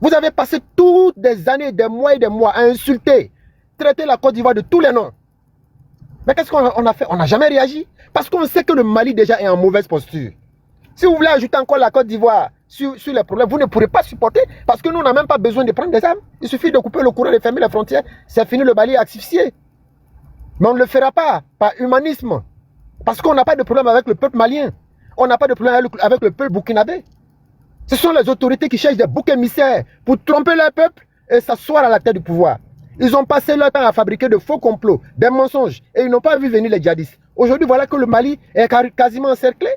Vous avez passé toutes des années, des mois et des mois à insulter, traiter la Côte d'Ivoire de tous les noms. Mais qu'est-ce qu'on a fait? On n'a jamais réagi. Parce qu'on sait que le Mali déjà est en mauvaise posture. Si vous voulez ajouter encore la Côte d'Ivoire sur les problèmes, vous ne pourrez pas supporter parce que nous, on n'a même pas besoin de prendre des armes. Il suffit de couper le courant, de fermer les frontières. C'est fini, le Mali est asphyxié. Mais on ne le fera pas par humanisme. Parce qu'on n'a pas de problème avec le peuple malien. On n'a pas de problème avec le peuple burkinabé. Ce sont les autorités qui cherchent des boucs émissaires pour tromper leur peuple et s'asseoir à la tête du pouvoir. Ils ont passé leur temps à fabriquer de faux complots, des mensonges, et ils n'ont pas vu venir les djihadistes. Aujourd'hui, voilà que le Mali est quasiment encerclé.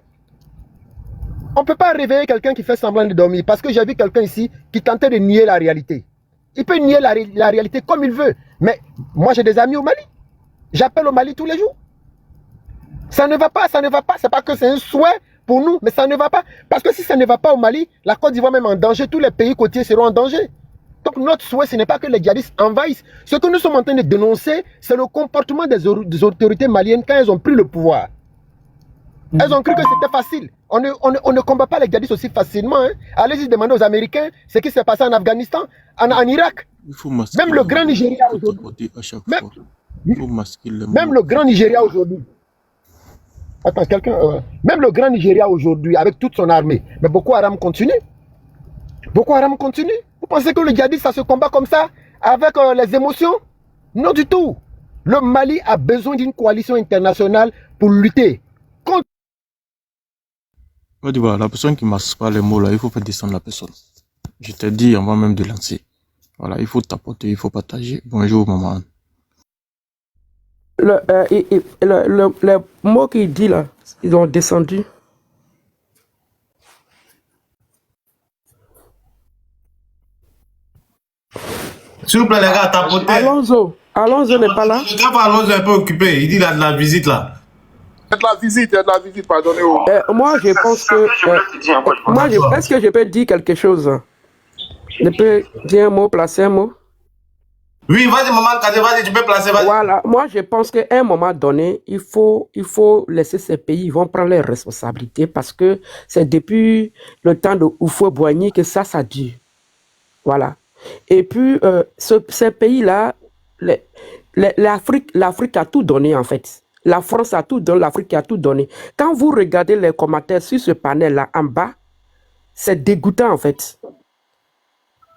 On ne peut pas réveiller quelqu'un qui fait semblant de dormir, parce que j'ai vu quelqu'un ici qui tentait de nier la réalité. Il peut nier la réalité comme il veut, mais moi j'ai des amis au Mali. J'appelle au Mali tous les jours. Ça ne va pas, ça ne va pas. C'est pas que c'est un souhait pour nous, mais ça ne va pas. Parce que si ça ne va pas au Mali, la Côte d'Ivoire même en danger, tous les pays côtiers seront en danger. Donc notre souhait, ce n'est pas que les djihadistes envahissent. Ce que nous sommes en train de dénoncer, c'est le comportement des autorités maliennes quand elles ont pris le pouvoir. Elles ont cru que c'était facile. On ne combat pas les djihadistes aussi facilement. Hein. Allez-y demander aux Américains ce qui s'est passé en Afghanistan, en Irak. Même le grand Nigeria aujourd'hui. Même le grand Nigeria aujourd'hui. Attends, quelqu'un. Même le grand Nigeria aujourd'hui, avec toute son armée. Mais Boko Haram continue. Boko Haram continue. Vous pensez que le djihadiste, ça se combat comme ça, avec les émotions? Non du tout. Le Mali a besoin d'une coalition internationale pour lutter contre. La personne qui ne masse pas les mots là, il faut faire descendre la personne. Je t'ai dit avant même de lancer. Voilà, il faut tapoter, il faut partager. Bonjour maman. Les mots qu'il dit là, ils ont descendu. S'il vous plaît, les gars, tapotez. Alonso n'est pas là. Le gars, Alonso est un peu occupé. Il dit qu'il a de la visite là. Il y a de la visite, pardonnez. Moi, je pense que. Est-ce que je peux dire quelque chose? Je peux dire un mot, placer un mot? Oui, vas-y, maman, vas-y, tu peux placer, vas-y. Voilà, moi je pense qu'à un moment donné, il faut laisser ces pays, ils vont prendre leurs responsabilités parce que c'est depuis le temps de Houphouët-Boigny que ça dure. Voilà. Et puis, ces pays-là, l'Afrique a tout donné en fait. La France a tout donné, l'Afrique a tout donné. Quand vous regardez les commentaires sur ce panel-là en bas, c'est dégoûtant en fait.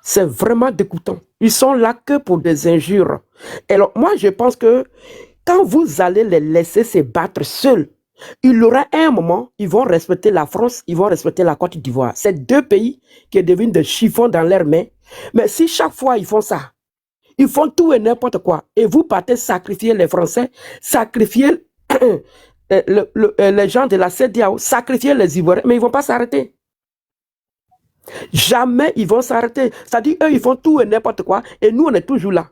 C'est vraiment dégoûtant. Ils sont là que pour des injures. Alors, moi, je pense que quand vous allez les laisser se battre seuls, il y aura un moment, ils vont respecter la France, ils vont respecter la Côte d'Ivoire. C'est deux pays qui deviennent des chiffons dans leurs mains. Mais si chaque fois ils font ça, ils font tout et n'importe quoi, et vous partez sacrifier les Français, sacrifier les gens de la CEDEAO, sacrifier les Ivoiriens, mais ils ne vont pas s'arrêter. Jamais ils vont s'arrêter. C'est-à-dire, eux, ils font tout et n'importe quoi, et nous, on est toujours là.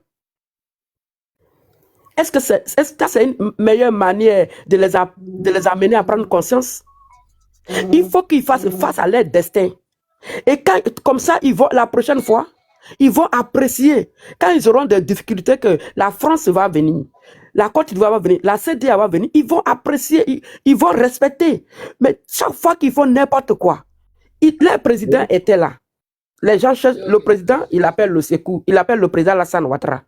Est-ce que c'est une meilleure manière de les amener à prendre conscience? Il faut qu'ils fassent face à leur destin. Et comme ça, la prochaine fois, ils vont apprécier. Quand ils auront des difficultés, que la France va venir, la Côte d'Ivoire va venir, la CEDEAO va venir, ils vont apprécier, ils vont respecter. Mais chaque fois qu'ils font n'importe quoi, le président était là. Les gens cherchent, le président, il appelle le secours, il appelle le président Alassane Ouattara.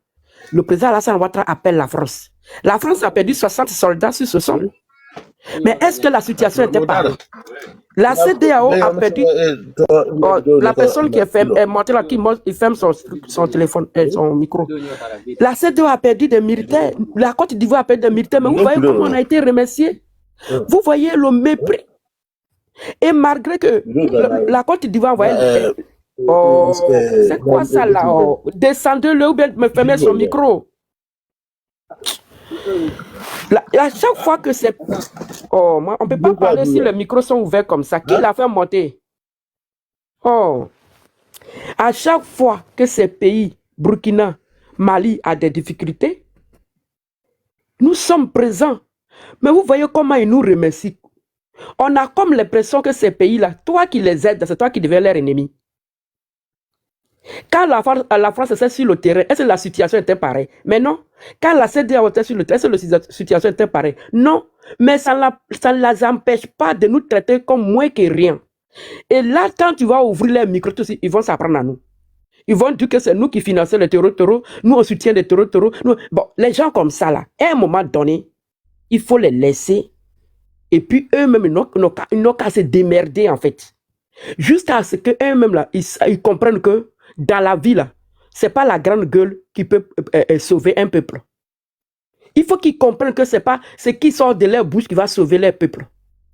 Le président Alassane Ouattara appelle la France. La France a perdu 60 soldats sur ce sol. Mais est-ce que la situation était pareille? La CEDEAO a perdu. La personne qui est montée là, il ferme son téléphone, son micro. La CEDEAO a perdu des militaires. La Côte d'Ivoire a perdu des militaires. Mais vous voyez comment on a été remercié. Vous voyez le mépris. Et malgré que la Côte d'Ivoire voyait. C'est quoi ça là? Descendez-le ou bien me fermez son micro. À chaque fois que c'est... moi, on ne peut pas parler si les micros sont ouverts comme ça. Qui l'a fait monter? À chaque fois que ces pays, Burkina, Mali, a des difficultés, nous sommes présents. Mais vous voyez comment ils nous remercient. On a comme l'impression que ces pays-là, toi qui les aides, c'est toi qui deviens leur ennemi. Quand la France était sur le terrain, est-ce que la situation était pareille? Mais non. Quand la CEDEAO était sur le terrain, est-ce que la situation était pareille? Non. Mais ça ne les empêche pas de nous traiter comme moins que rien. Et là, quand tu vas ouvrir les micros, ils vont s'apprendre à nous. Ils vont dire que c'est nous qui finançons les terreaux, nous on soutient les terreaux. Bon, les gens comme ça là, à un moment donné, il faut les laisser. Et puis eux-mêmes, ils n'ont qu'à se démerder en fait. Jusqu'à ce qu'eux-mêmes là, ils comprennent que dans la vie là, c'est pas la grande gueule qui peut sauver un peuple. Il faut qu'ils comprennent que c'est pas ce qui sort de leur bouche qui va sauver leur peuple.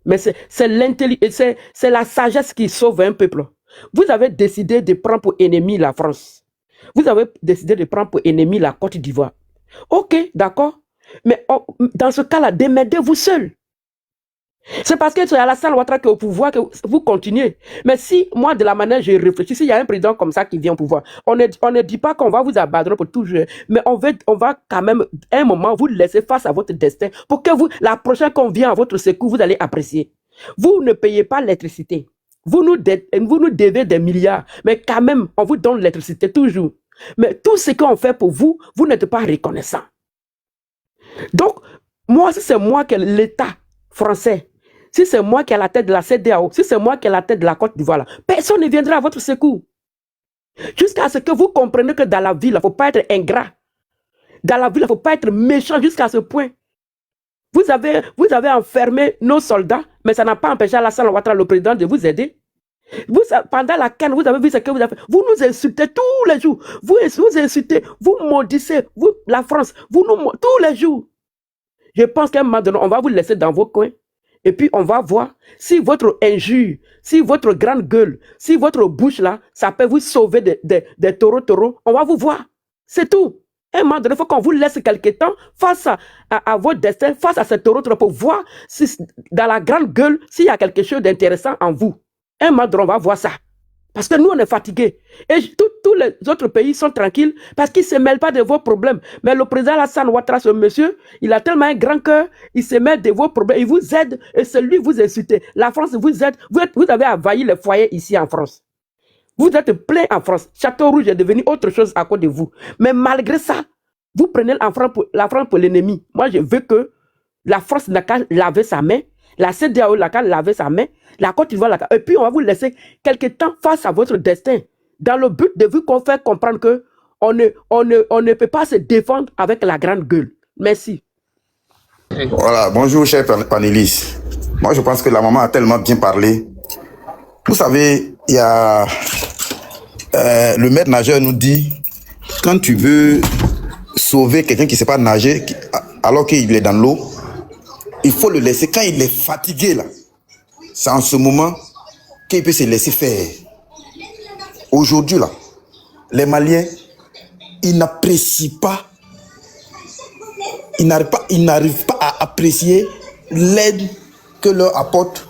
Mais c'est l'intelligence, c'est la sagesse qui sauve un peuple. Vous avez décidé de prendre pour ennemi la France. Vous avez décidé de prendre pour ennemi la Côte d'Ivoire. Ok, d'accord. Mais dans ce cas-là, démerdez-vous seul. C'est parce que c'est Alassane Ouattara qui est au pouvoir que vous continuez. Mais si, moi, de la manière j'ai réfléchi, s'il y a un président comme ça qui vient au pouvoir, on ne dit pas qu'on va vous abandonner pour toujours, mais on va quand même, un moment, vous laisser face à votre destin pour que vous, la prochaine qu'on vient à votre secours, vous allez apprécier. Vous ne payez pas l'électricité. Vous nous devez des milliards, mais quand même, on vous donne l'électricité toujours. Mais tout ce qu'on fait pour vous, vous n'êtes pas reconnaissant. Donc, moi, si c'est moi qui ai l'État français, si c'est moi qui ai la tête de la CEDEAO, si c'est moi qui ai la tête de la Côte d'Ivoire, personne ne viendra à votre secours. Jusqu'à ce que vous compreniez que dans la ville, il ne faut pas être ingrat. Dans la ville, il ne faut pas être méchant jusqu'à ce point. Vous avez enfermé nos soldats, mais ça n'a pas empêché Alassane Ouattara, le président, de vous aider. Pendant la canne, vous avez vu ce que vous avez fait. Vous nous insultez tous les jours. Vous insultez, vous maudissez, la France, tous les jours. Je pense qu'à un moment donné, on va vous laisser dans vos coins. Et puis, on va voir si votre injure, si votre grande gueule, si votre bouche là, ça peut vous sauver des taureaux. On va vous voir. C'est tout. À un moment donné, il faut qu'on vous laisse quelque temps face à votre destin, face à ces taureaux pour voir si, dans la grande gueule, s'il y a quelque chose d'intéressant en vous. À un moment donné, on va voir ça. Parce que nous, on est fatigués. Et tous les autres pays sont tranquilles parce qu'ils ne se mêlent pas de vos problèmes. Mais le président Alassane Ouattara, ce monsieur, il a tellement un grand cœur, il se mêle de vos problèmes, il vous aide et c'est lui vous insulte. La France vous aide. Vous avez envahi les foyers ici en France. Vous êtes plein en France. Château Rouge est devenu autre chose à cause de vous. Mais malgré ça, vous prenez la France pour l'ennemi. Moi, je veux que la France n'a qu'à laver sa main, la CEDEAO n'a qu'à laver sa main, la Côte d'Ivoire n'a qu'à... Et puis, on va vous laisser quelque temps face à votre destin, dans le but de vous faire comprendre que on ne peut pas se défendre avec la grande gueule. Merci. Voilà, bonjour chers panélistes. Moi, je pense que la maman a tellement bien parlé. Vous savez, il y a... le maître nageur nous dit, quand tu veux sauver quelqu'un qui ne sait pas nager, alors qu'il est dans l'eau, il faut le laisser. Quand il est fatigué, là, c'est en ce moment qu'il peut se laisser faire. Aujourd'hui, là, les Maliens, ils n'apprécient pas, ils n'arrivent pas à apprécier l'aide que leur apporte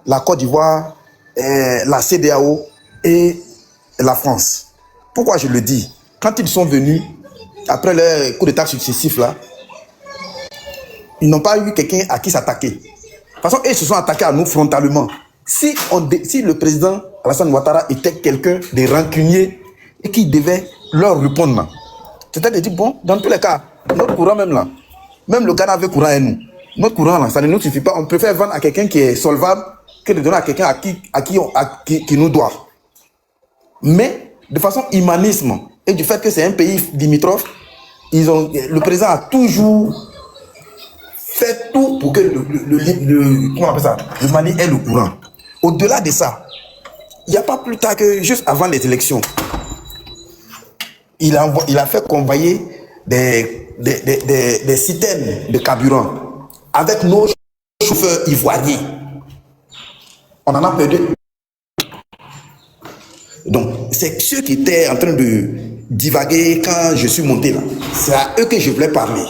la Côte d'Ivoire, la CEDEAO et la France. Pourquoi je le dis? Quand ils sont venus, après leur coup d'état successif là, ils n'ont pas eu quelqu'un à qui s'attaquer. De toute façon, ils se sont attaqués à nous frontalement. Si le président Alassane Ouattara était quelqu'un de rancunier et qui devait leur répondre, c'est-à-dire de dire, bon, dans tous les cas, notre courant même là, même le Ghana avait courant à nous. Notre courant là, ça ne nous suffit pas. On préfère vendre à quelqu'un qui est solvable que de donner à quelqu'un qui nous doit. Mais de façon humanisme et du fait que c'est un pays limitrophe, le président a toujours fait tout pour que comment on appelle ça, le Mali ait le courant. Au-delà de ça, il n'y a pas plus tard que juste avant les élections, il a fait convoyer des citernes de carburant avec nos chauffeurs ivoiriens. On en a perdu. Donc, c'est ceux qui étaient en train de divaguer quand je suis monté là. C'est à eux que je voulais parler.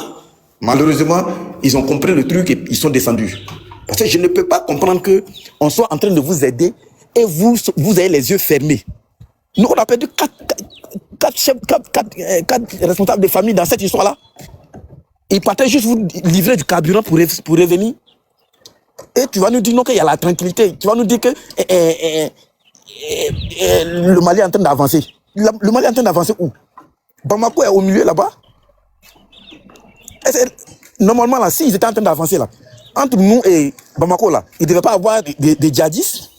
Malheureusement, ils ont compris le truc et ils sont descendus. Parce que je ne peux pas comprendre qu'on soit en train de vous aider et vous avez les yeux fermés. Nous, on a perdu 4 responsables de famille dans cette histoire-là. Ils partaient juste vous livrer du carburant pour revenir. Et tu vas nous dire non, qu'il y a la tranquillité. Tu vas nous dire que le Mali est en train d'avancer. Le Mali est en train d'avancer où? Bamako est au milieu là-bas. Normalement, là, s'ils étaient en train d'avancer là, entre nous et Bamako, là, il ne devait pas avoir des djihadistes.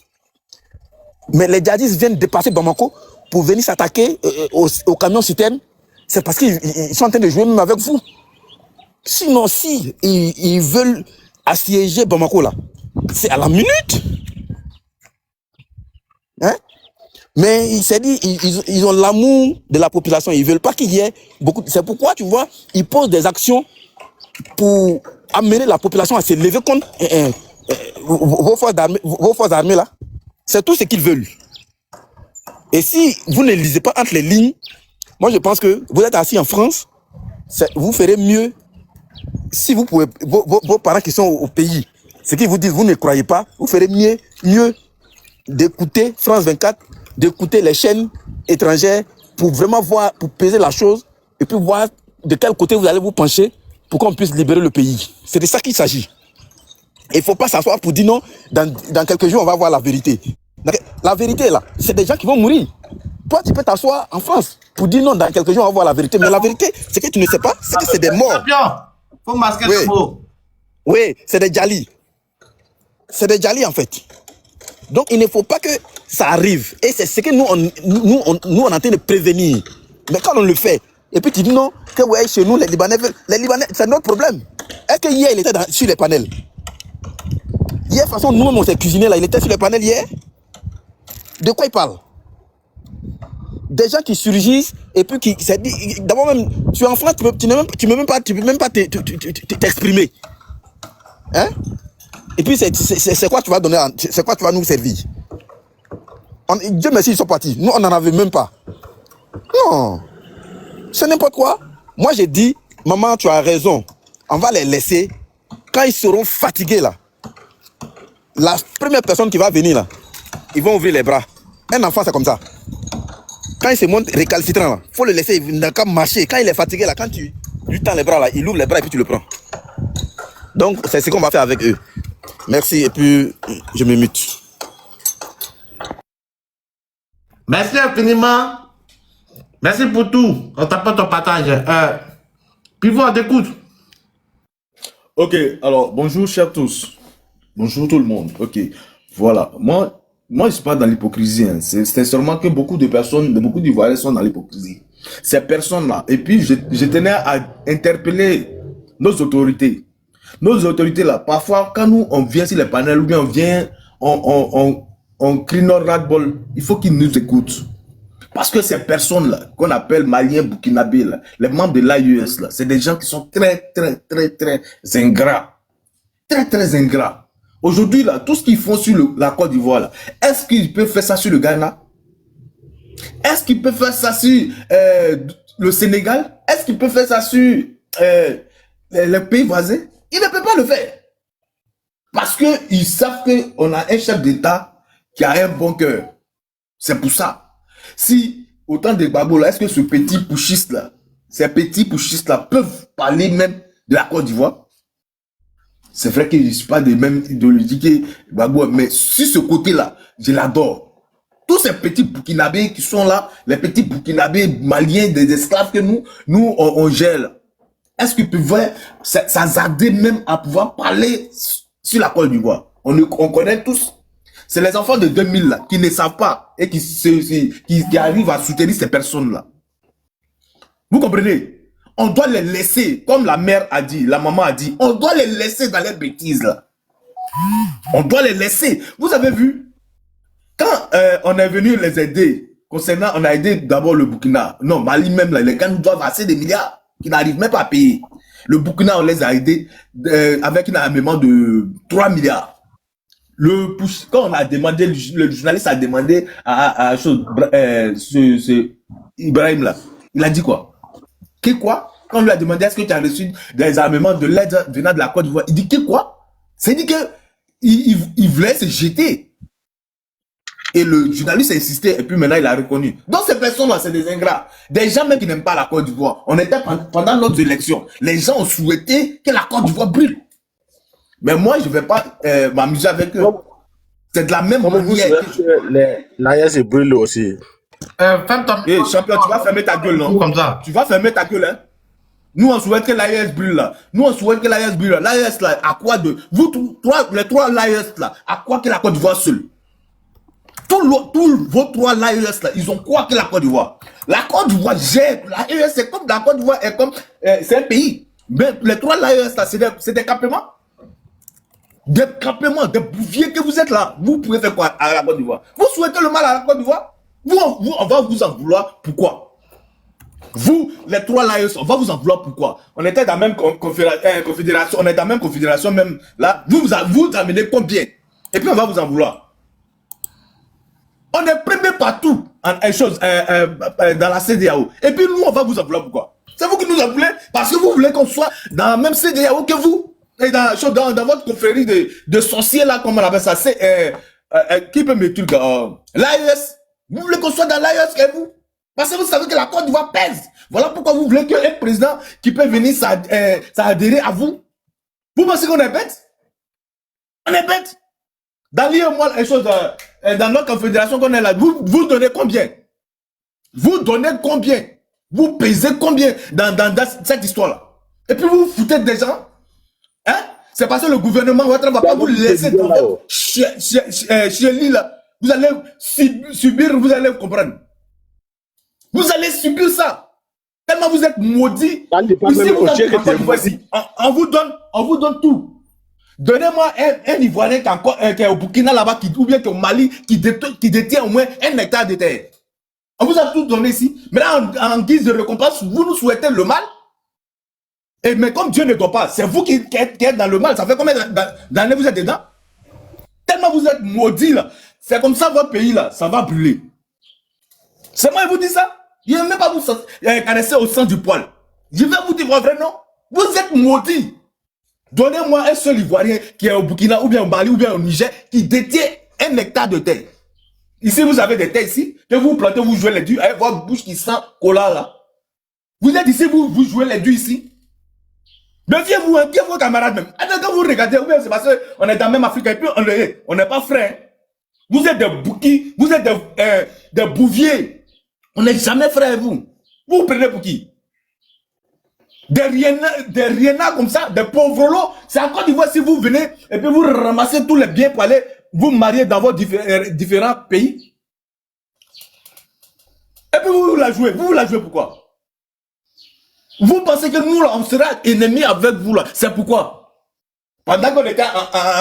Mais les djihadistes viennent dépasser Bamako pour venir s'attaquer au camion citerne, c'est parce qu'ils sont en train de jouer même avec vous. Sinon, si ils veulent assiéger Bamako là, c'est à la minute. Hein? Mais il s'est dit, ils ont l'amour de la population, ils veulent pas qu'il y ait beaucoup. C'est pourquoi, tu vois, ils posent des actions pour amener la population à se lever contre vos forces armées là. C'est tout ce qu'ils veulent. Et si vous ne lisez pas entre les lignes, moi je pense que vous êtes assis en France, vous ferez mieux si vous pouvez, vos parents qui sont au pays, ce qu'ils vous disent, vous ne croyez pas, vous ferez mieux d'écouter France 24, d'écouter les chaînes étrangères pour vraiment voir, pour peser la chose et puis voir de quel côté vous allez vous pencher pour qu'on puisse libérer le pays. C'est de ça qu'il s'agit. Il ne faut pas s'asseoir pour dire non, dans quelques jours on va voir la vérité. La vérité là, c'est des gens qui vont mourir. Toi tu peux t'asseoir en France pour dire non, dans quelques jours on va voir la vérité. Mais la vérité, c'est que tu ne sais pas, c'est que c'est des morts. Faut masquer le mot. Oui, c'est des djalis. C'est des djalis en fait. Donc il ne faut pas que ça arrive. Et c'est ce que nous on est en train de prévenir. Mais quand on le fait, et puis tu dis non, que ouais, chez nous les Libanais, c'est notre problème. Est-ce que hier il était sur les panels? Hier, de toute façon, nous-mêmes on s'est cuisiné là, il était sur les panels hier. De quoi il parle? Des gens qui surgissent et puis qui s'est dit, d'abord même, tu es en France, tu peux même pas t'exprimer. Hein? Et puis c'est quoi tu vas donner, c'est quoi tu vas nous servir? Dieu merci, ils sont partis. Nous, on n'en avait même pas. Non. C'est n'importe quoi. Moi, j'ai dit, maman, tu as raison. On va les laisser. Quand ils seront fatigués, là, la première personne qui va venir, là, ils vont ouvrir les bras. Un enfant, c'est comme ça. Quand il se montre récalcitrant, là, faut le laisser, il n'a qu'à marcher. Quand il est fatigué, là, quand tu lui tends les bras, là, il ouvre les bras et puis tu le prends. Donc, c'est ce qu'on va faire avec eux. Merci, et puis, je me mute. Merci infiniment. Merci pour tout. On t'apporte ton partage. Pivot, on t'écoute. Ok, alors, bonjour chers tous. Bonjour tout le monde. Ok, voilà. Moi je suis pas dans l'hypocrisie. Hein. C'est seulement que beaucoup de personnes, beaucoup d'Ivoiriens sont dans l'hypocrisie. Ces personnes-là. Et puis, je tenais à interpeller nos autorités. Nos autorités là, parfois, quand nous, on vient sur les panels, ou bien on vient, on crie notre ras-le-bol, il faut qu'ils nous écoutent. Parce que ces personnes-là, qu'on appelle Maliens, Burkinabés, là, les membres de l'AES, là, c'est des gens qui sont très ingrats. Très ingrats. Aujourd'hui, là, tout ce qu'ils font sur la Côte d'Ivoire, là, est-ce qu'ils peuvent faire ça sur le Ghana? Est-ce qu'ils peuvent faire ça sur le Sénégal? Est-ce qu'ils peuvent faire ça sur les pays voisins? Ils ne peuvent pas le faire. Parce qu'ils savent qu'on a un chef d'État qui a un bon cœur. C'est pour ça. Si, autant de Gbagbo là, est-ce que ce petit putschiste là, ces petits putschistes là peuvent parler même de la Côte d'Ivoire? C'est vrai que je ne suis pas des mêmes idéologies que Gbagbo, mais sur ce côté-là, je l'adore. Tous ces petits Burkinabés qui sont là, les petits Burkinabés maliens, des esclaves que nous on gèle. Est-ce qu'ils peuvent s'azarder même à pouvoir parler sur la Côte d'Ivoire? On connaît tous. C'est les enfants de 2000 là, qui ne savent pas et qui arrivent à soutenir ces personnes-là. Vous comprenez? On doit les laisser, comme la mère a dit, la maman a dit, on doit les laisser dans les bêtises là. On doit les laisser. Vous avez vu? Quand on est venu les aider, concernant, on a aidé d'abord le Burkina. Non, Mali même là, les gars nous doivent assez des milliards qui n'arrivent même pas à payer. Le Burkina, on les a aidés avec un armement de 3 milliards. Quand on a demandé, le journaliste a demandé à Ibrahim là, il a dit quoi? Quoi? Quand on lui a demandé est-ce que tu as reçu des armements de l'aide venant de la Côte d'Ivoire, il dit quoi? C'est dit que il voulait se jeter. Et le journaliste a insisté et puis maintenant il a reconnu. Donc ces personnes-là, c'est des ingrats. Des gens même qui n'aiment pas la Côte d'Ivoire. On était pendant notre élection. Les gens ont souhaité que la Côte d'Ivoire brûle. Mais moi, je ne vais pas m'amuser avec eux. C'est de la même manière que l'AES brûle aussi. Ferme ton... Hey, champion, tu vas fermer ta gueule, non? Comme ça. Tu vas fermer ta gueule, hein? Nous, on souhaite que l'AES brûle, là. Nous, on souhaite que l'AES brûle, là. L'AES, là, à quoi de... Vous, les trois l'AES, là, à quoi que la Côte d'Ivoire seule? Tous vos trois l'AES là, ils ont quoi que la Côte d'Ivoire? La Côte d'Ivoire gère, l'AES c'est comme la Côte d'Ivoire est comme, c'est un pays. Mais les trois l'AES là, c'est des campements. Des campements, des bouviers que vous êtes là. Vous pouvez faire quoi à la Côte d'Ivoire? Vous souhaitez le mal à la Côte d'Ivoire? On va vous en vouloir. Pourquoi? Vous, les trois l'AES, on va vous en vouloir. Pourquoi? On était dans la même confédération, on est dans la même confédération même là. Vous amenez combien? Et puis on va vous en vouloir. On est premier partout dans la CEDEAO. Et puis nous, on va vous en vouloir. Pourquoi? C'est vous qui nous en voulez parce que vous voulez qu'on soit dans la même CEDEAO que vous. Et dans votre confrérie de sorciers là, comme on appelle ça, c'est qui peut me dire l'AES. Vous voulez qu'on soit dans l'AES que vous? Parce que vous savez que la Côte d'Ivoire pèse. Voilà pourquoi vous voulez qu'un président qui peut venir s'adhérer à vous. Vous pensez qu'on est bête? On est bête. Dans l'IEMOI, les choses dans notre confédération qu'on est là, vous donnez combien? Vous donnez combien? Vous pesez combien dans cette histoire-là? Et puis vous foutez des gens? Hein? C'est parce que le gouvernement ne va pas vous laisser dans votre chez lui là. Vous allez subir, vous allez comprendre. Vous allez subir ça. Tellement vous êtes maudits. Ici, on vous donne tout. Donnez-moi un Ivoirien qui est au Burkina là-bas, ou bien qui est au Mali, qui détient au moins 1 hectare de terre. On vous a tout donné ici. Mais là, en guise de récompense, vous nous souhaitez le mal. Mais comme Dieu ne doit pas, c'est vous qui êtes dans le mal. Ça fait combien d'années vous êtes dedans? Tellement vous êtes maudits là. C'est comme ça votre pays là, ça va brûler. C'est moi qui vous dis ça. Je ne vais même pas vous caresser au sang du poil. Je vais vous dire vrai non. Vous êtes maudits. Donnez-moi un seul Ivoirien qui est au Burkina, ou bien au Mali, ou bien au Niger, qui détient 1 hectare de terre. Ici, vous avez des terres ici, que vous plantez, vous jouez les ducs, avec votre bouche qui sent cola là. Vous êtes ici, vous jouez les ducs ici. Méfiez-vous, qui est vos camarades même. Quand vous regardez, c'est parce qu'on est dans la même Afrique, et puis on n'est pas frères. Vous êtes des bouquis, vous êtes des bouviers. On n'est jamais frères, vous. Vous prenez pour qui? Des rienards comme ça, des pauvres lots. C'est en Côte d'Ivoire si vous venez et puis vous ramassez tous les biens pour aller vous marier dans vos différents pays. Et puis vous la jouez. Vous la jouez pourquoi? Vous pensez que nous, là, on sera ennemis avec vous là. C'est pourquoi? Pendant qu'on était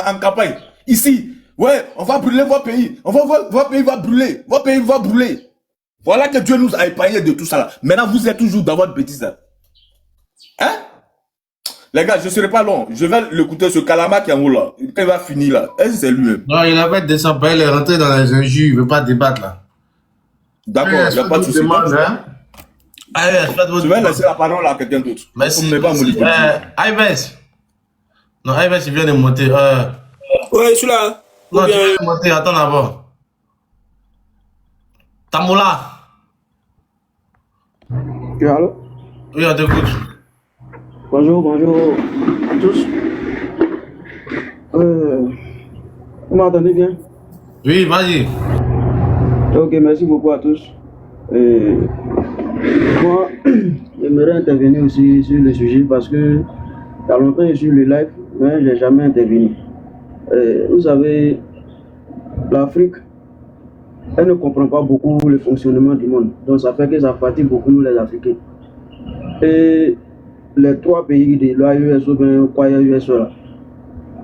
en campagne, ici, ouais, on va brûler vos pays. Votre pays va brûler. Votre pays va brûler. Voilà que Dieu nous a épargnés de tout ça là. Maintenant, vous êtes toujours dans votre bêtise là. Hein? Les gars, je ne serai pas long. Je vais l'écouter, ce Kalama qui est en haut là. Quand il va finir là. Est-ce que c'est lui-même? Non, il avait descendu, il est rentré dans les injures, il ne veut pas débattre là. D'accord, il n'y a pas de souci. Je vais laisser la parole à quelqu'un d'autre. Merci. Ives. Non, Ives, il vient de monter. Ouais, je suis là. Non, tu viens de monter, attends d'abord. Tamoula. Oui, allô? Oui, on t'écoute. Bonjour à tous. Vous m'entendez bien? Oui, vas-y. Ok, merci beaucoup à tous. Moi, j'aimerais intervenir aussi sur le sujet parce que il y a longtemps je suis le live, mais je n'ai jamais intervenu. Vous savez, l'Afrique, elle ne comprend pas beaucoup le fonctionnement du monde. Donc ça fait que ça fatigue beaucoup nous les Africains. Et les 3 pays de l'AES ou bien l'US,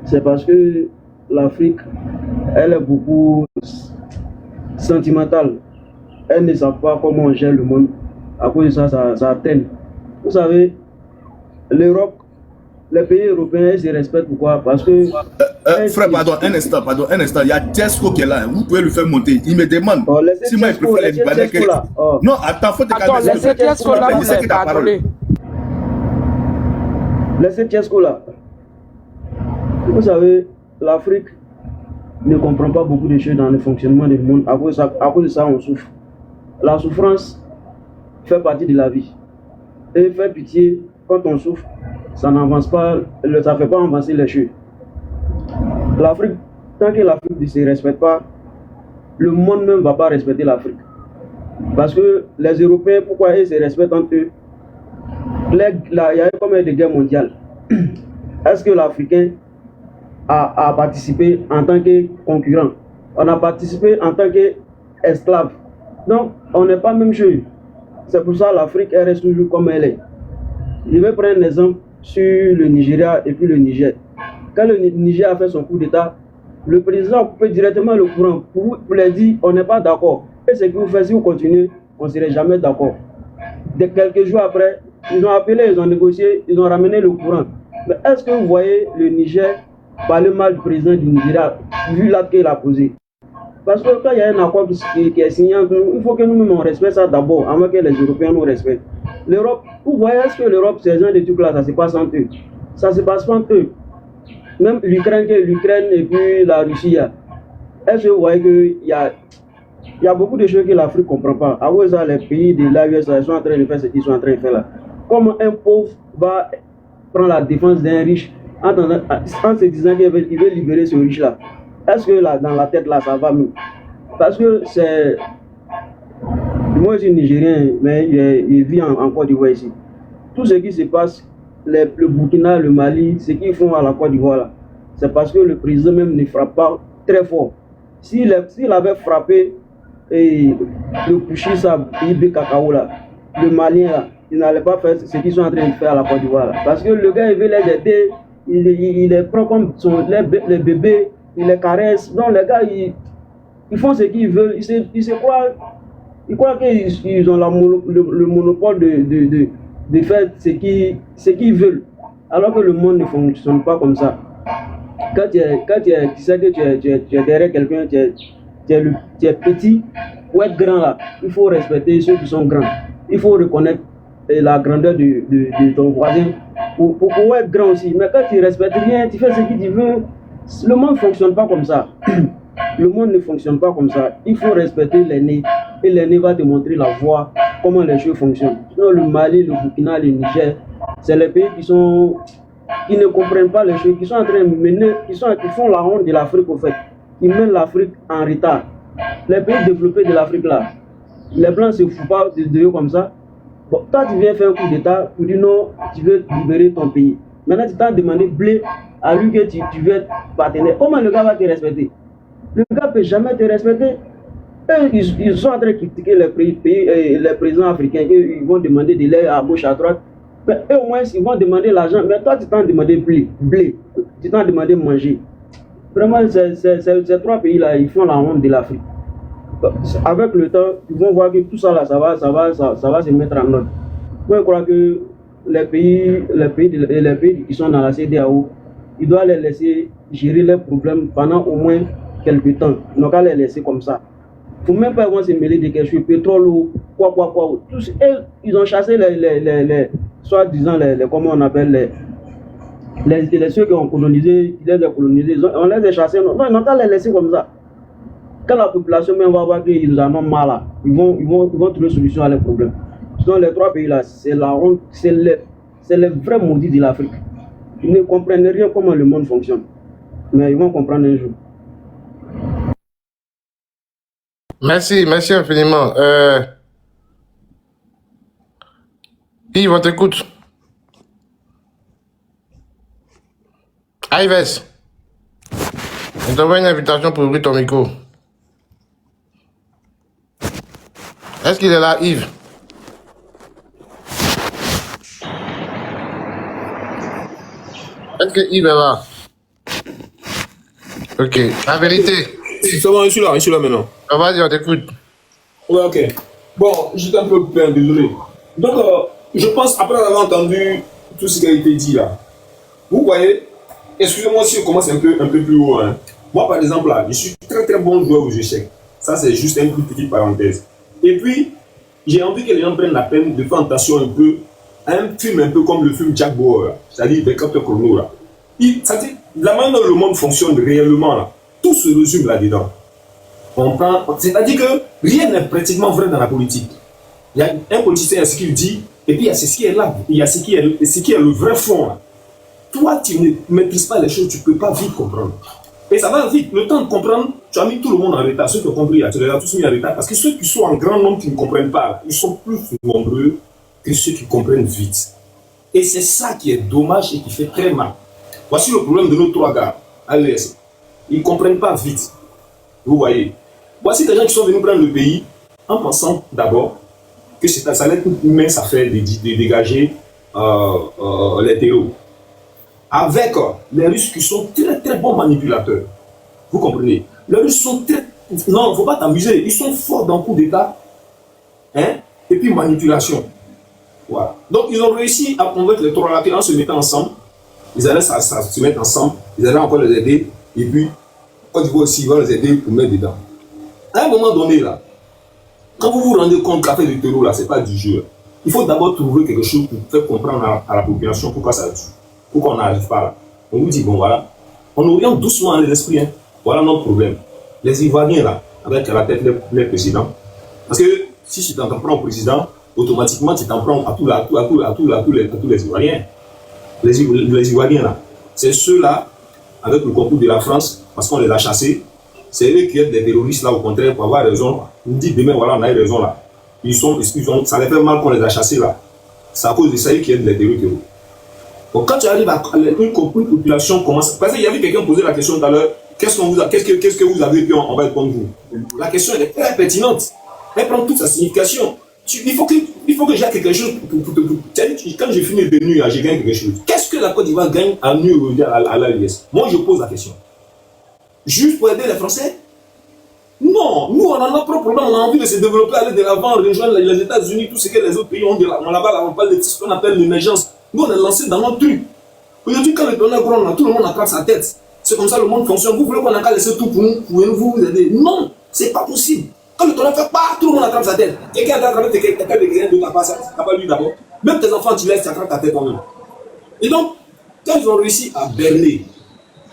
c'est parce que l'Afrique, elle est beaucoup sentimentale. Elle ne sait pas comment on gère le monde. À cause de ça, ça atteint. Vous savez, l'Europe, les pays européens, ils se respectent. Pourquoi? Parce que... frère, pardon, un instant. Il y a Tesco qui est là. Vous pouvez le faire monter. Il me demande si moi, je préfère les Libanais que... Non, attends, faut te calmer. Attends, laissez Tesco là, vous êtes parlé. Laissez Tesco là. Vous savez, l'Afrique ne comprend pas beaucoup de choses dans le fonctionnement du monde. À cause de ça, on souffre. La souffrance fait partie de la vie. Et faire pitié, quand on souffre, ça n'avance pas, ça ne fait pas avancer les choses. L'Afrique, tant que l'Afrique ne se respecte pas, le monde même ne va pas respecter l'Afrique. Parce que les Européens, pourquoi ils se respectent entre eux? Il y a eu combien de guerres mondiales? Est-ce que l'Africain a participé en tant que concurrent? On a participé en tant qu'esclaves. Donc, on n'est pas même chose. C'est pour ça que l'Afrique reste toujours comme elle est. Je vais prendre un exemple sur le Nigeria et puis le Niger. Quand le Niger a fait son coup d'État, le président a coupé directement le courant pour leur dire on n'est pas d'accord. Et ce que vous faites, si vous continuez, on ne serait jamais d'accord. Dès quelques jours après, ils ont appelé, ils ont négocié, ils ont ramené le courant. Mais est-ce que vous voyez le Niger parler mal du président du Nigeria, vu l'acte qu'il a posé? Parce que quand il y a un accord qui est signé, il faut que nous-mêmes on respecte ça d'abord, avant que les Européens nous respectent. L'Europe, vous voyez, est-ce que l'Europe, ces gens de trucs là, ça se passe entre eux? Ça se passe pas entre eux. Même l'Ukraine et puis la Russie, est-ce que vous voyez qu'il y a beaucoup de choses que l'Afrique ne comprend pas. À cause les pays de l'AUS, ils sont en train de faire ce qu'ils sont en train de faire là. Comment un pauvre va prendre la défense d'un riche en se disant qu'il veut libérer ce riche-là? Est-ce que là, dans la tête là, ça va mieux? Parce que c'est... Moi, je suis nigérien, mais je vis en Côte d'Ivoire ici. Tout ce qui se passe, le Burkina, le Mali, ce qu'ils font à la Côte d'Ivoire là, c'est parce que le président même ne frappe pas très fort. S'il avait frappé et le Pouchissa, IB Cacao là, le Malien là, il n'allait pas faire ce qu'ils sont en train de faire à la Côte d'Ivoire. Parce que le gars, il veut les aider, il les prend comme les bébés, il les caresse. Donc les gars, ils font ce qu'ils veulent. Ils croient qu'ils ont le monopole de faire ce qu'ils veulent. Alors que le monde ne fonctionne pas comme ça. Quand tu sais que tu es derrière quelqu'un, tu es petit, pour être grand là, il faut respecter ceux qui sont grands. Il faut reconnaître la grandeur de ton voisin pour pouvoir être grand aussi. Mais quand tu ne respectes rien, tu fais ce que tu veux, le monde ne fonctionne pas comme ça. Le monde ne fonctionne pas comme ça. Il faut respecter l'aîné. Et l'aîné va te montrer la voie, comment les choses fonctionnent. Sinon, le Mali, le Burkina, le Niger, c'est les pays qui ne comprennent pas les choses, qui sont en train de mener, qui font la honte de l'Afrique au fait. Qui mènent l'Afrique en retard. Les pays développés de l'Afrique là, les Blancs ne se foutent pas de eux comme ça. Bon, toi tu viens faire un coup d'État pour dire non, tu veux libérer ton pays. Maintenant tu t'as demandé blé à lui que tu veux être partenaire. Comment le gars va te respecter? Le gars ne peut jamais te respecter. Eux, ils sont en train de critiquer les présidents africains. Ils vont demander de l'aide à gauche, à droite. Mais eux, au moins, ils vont demander l'argent. Mais toi, tu t'en demandé blé. Tu t'en demandé manger. Vraiment, ces trois pays-là, ils font la honte de l'Afrique. Avec le temps, ils vont voir que tout ça, là, ça va se mettre en ordre. Moi, je crois que les pays qui sont dans la CEDEAO, ils doivent les laisser gérer leurs problèmes pendant au moins quelques temps. Ils n'ont qu'à les laisser comme ça. Il ne faut même pas se mêler de quelque chose, pétrole ou quoi. Tous, ils ont chassé soi-disant, comment on appelle, ceux qui ont colonisé, on les a chassés. Non, ils n'ont qu'à les laisser comme ça. Quand la population même va voir qu'ils en ont mal, là, ils vont trouver solution à leurs problèmes. Sinon, les trois pays-là, c'est la honte, c'est les vrais maudits de l'Afrique. Ils ne comprennent rien comment le monde fonctionne. Mais ils vont comprendre un jour. Merci infiniment. Yves, on t'écoute. Ives, on t'envoie une invitation pour ouvrir ton micro. Est-ce qu'il est là, Yves? Est-ce que Yves est là? Ok, la vérité. C'est bon, je suis là maintenant. Vas-y, on t'écoute. Ouais, ok. Bon, j'étais un peu occupé, désolé. Donc, je pense, après avoir entendu tout ce qui a été dit là, vous voyez, excusez-moi si on commence un peu plus haut. Hein. Moi, par exemple, là, je suis très bon joueur aux échecs. Ça, c'est juste une petite parenthèse. Et puis, j'ai envie que les gens prennent la peine de faire attention un peu à un film un peu comme le film Jack Bauer, c'est-à-dire Backup Chrono. Là. C'est-à-dire, la manière dont le monde fonctionne réellement, là, tout se résume là-dedans. C'est-à-dire que rien n'est pratiquement vrai dans la politique. Il y a un politicien, il y a ce qu'il dit, et puis il y a ce qui est là, il y a ce qui est le vrai fond. Là. Toi, tu ne maîtrises pas les choses, tu ne peux pas vite comprendre. Et ça va vite. Le temps de comprendre, tu as mis tout le monde en retard. Ceux qui ont compris, tu les as tous mis en retard. Parce que ceux qui sont en grand nombre qui ne comprennent pas, ils sont plus nombreux que ceux qui comprennent vite. Et c'est ça qui est dommage et qui fait très mal. Voici le problème de nos trois gars à l'ES. Ils ne comprennent pas vite. Vous voyez. Voici des gens qui sont venus prendre le pays en pensant d'abord que ça allait être une mince affaire de dégager les terreaux. Avec les Russes qui sont très très bons manipulateurs. Vous comprenez? Les Russes sont très... Non, il ne faut pas t'amuser. Ils sont forts dans le coup d'État. Hein? Et puis manipulation. Voilà. Donc ils ont réussi à convaincre les trois là en se mettant ensemble. Ils allaient se mettre ensemble. Ils allaient encore les aider. Et puis, Côte d'Ivoire aussi, ils vont les aider pour mettre dedans. À un moment donné, là, quand vous vous rendez compte que l'affaire du terreau, là, ce n'est pas du jeu. Il faut d'abord trouver quelque chose pour faire comprendre à la population pourquoi ça tue. Pourquoi on n'arrive pas là. On vous dit, bon voilà, on oriente doucement les esprits. Hein. Voilà notre problème. Les Ivoiriens, là, avec à la tête les présidents. Parce que si tu t'en prends au président, automatiquement tu t'en prends à tous les Ivoiriens. Les Ivoiriens, là, c'est ceux-là, avec le concours de la France, parce qu'on les a chassés, c'est eux qui aident des terroristes là, au contraire, pour avoir raison. Ils nous disent demain, voilà, on a eu raison là. Ça les fait mal qu'on les a chassés là. C'est à cause de ça qui aident les terroristes. Donc quand tu arrives à une population commence. Parce qu'il y avait quelqu'un qui posait la question tout à l'heure, qu'est-ce que vous avez pu en va contre vous? La question elle est très pertinente. Elle prend toute sa signification. Il faut que j'ai quelque chose quand j'ai fini de nuit, j'ai gagné quelque chose. Qu'est-ce que la Côte d'Ivoire gagne à nuit à l'AES? Moi je pose la question. Juste pour aider les Français? Non, nous on a notre propre problème, on a envie de se développer, aller de l'avant, rejoindre les États-Unis, tout ce que les autres pays ont là-bas, on parle de ce qu'on appelle l'émergence. Nous on est lancé dans notre truc. Aujourd'hui quand le tonnerre gronde, tout le monde attrape sa tête. C'est comme ça le monde fonctionne. Vous voulez qu'on a qu'à laisser tout pour nous, vous aider? Non, c'est pas possible. Quand le tonnerre fait pas, tout le monde attrape sa tête. Quelqu'un a attrapé quelqu'un d'autre, t'as pas lui d'abord. Même tes enfants, tu laisses, tu attrapes ta tête quand même. Et donc, quand ils ont réussi à berner,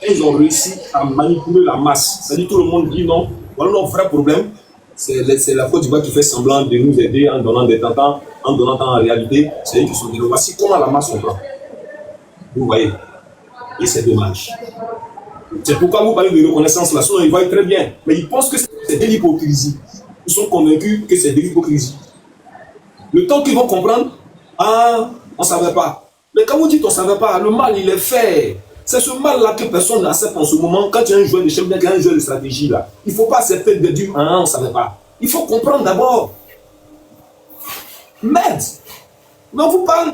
ils ont réussi à manipuler la masse. C'est-à-dire tout le monde dit non, voilà notre vrai problème. C'est la Côte d'Ivoire qui fait semblant de nous aider en donnant des tentants, en donnant en réalité, c'est eux qui sont développés. Voici comment la masse comprend. Vous voyez. Et c'est dommage. C'est pourquoi vous parlez de reconnaissance là, sinon ils voient très bien. Mais ils pensent que c'est de l'hypocrisie. Ils sont convaincus que c'est de l'hypocrisie. Le temps qu'ils vont comprendre, ah, on ne savait pas. Mais quand vous dites on ne savait pas, le mal il est fait. C'est ce mal-là que personne n'accepte en ce moment. Quand tu es un joueur de chef, bien qu'il y a un joueur de stratégie là, il ne faut pas accepter de dire ah, on ne savait pas. Il faut comprendre d'abord. Merde! Non, vous parlez,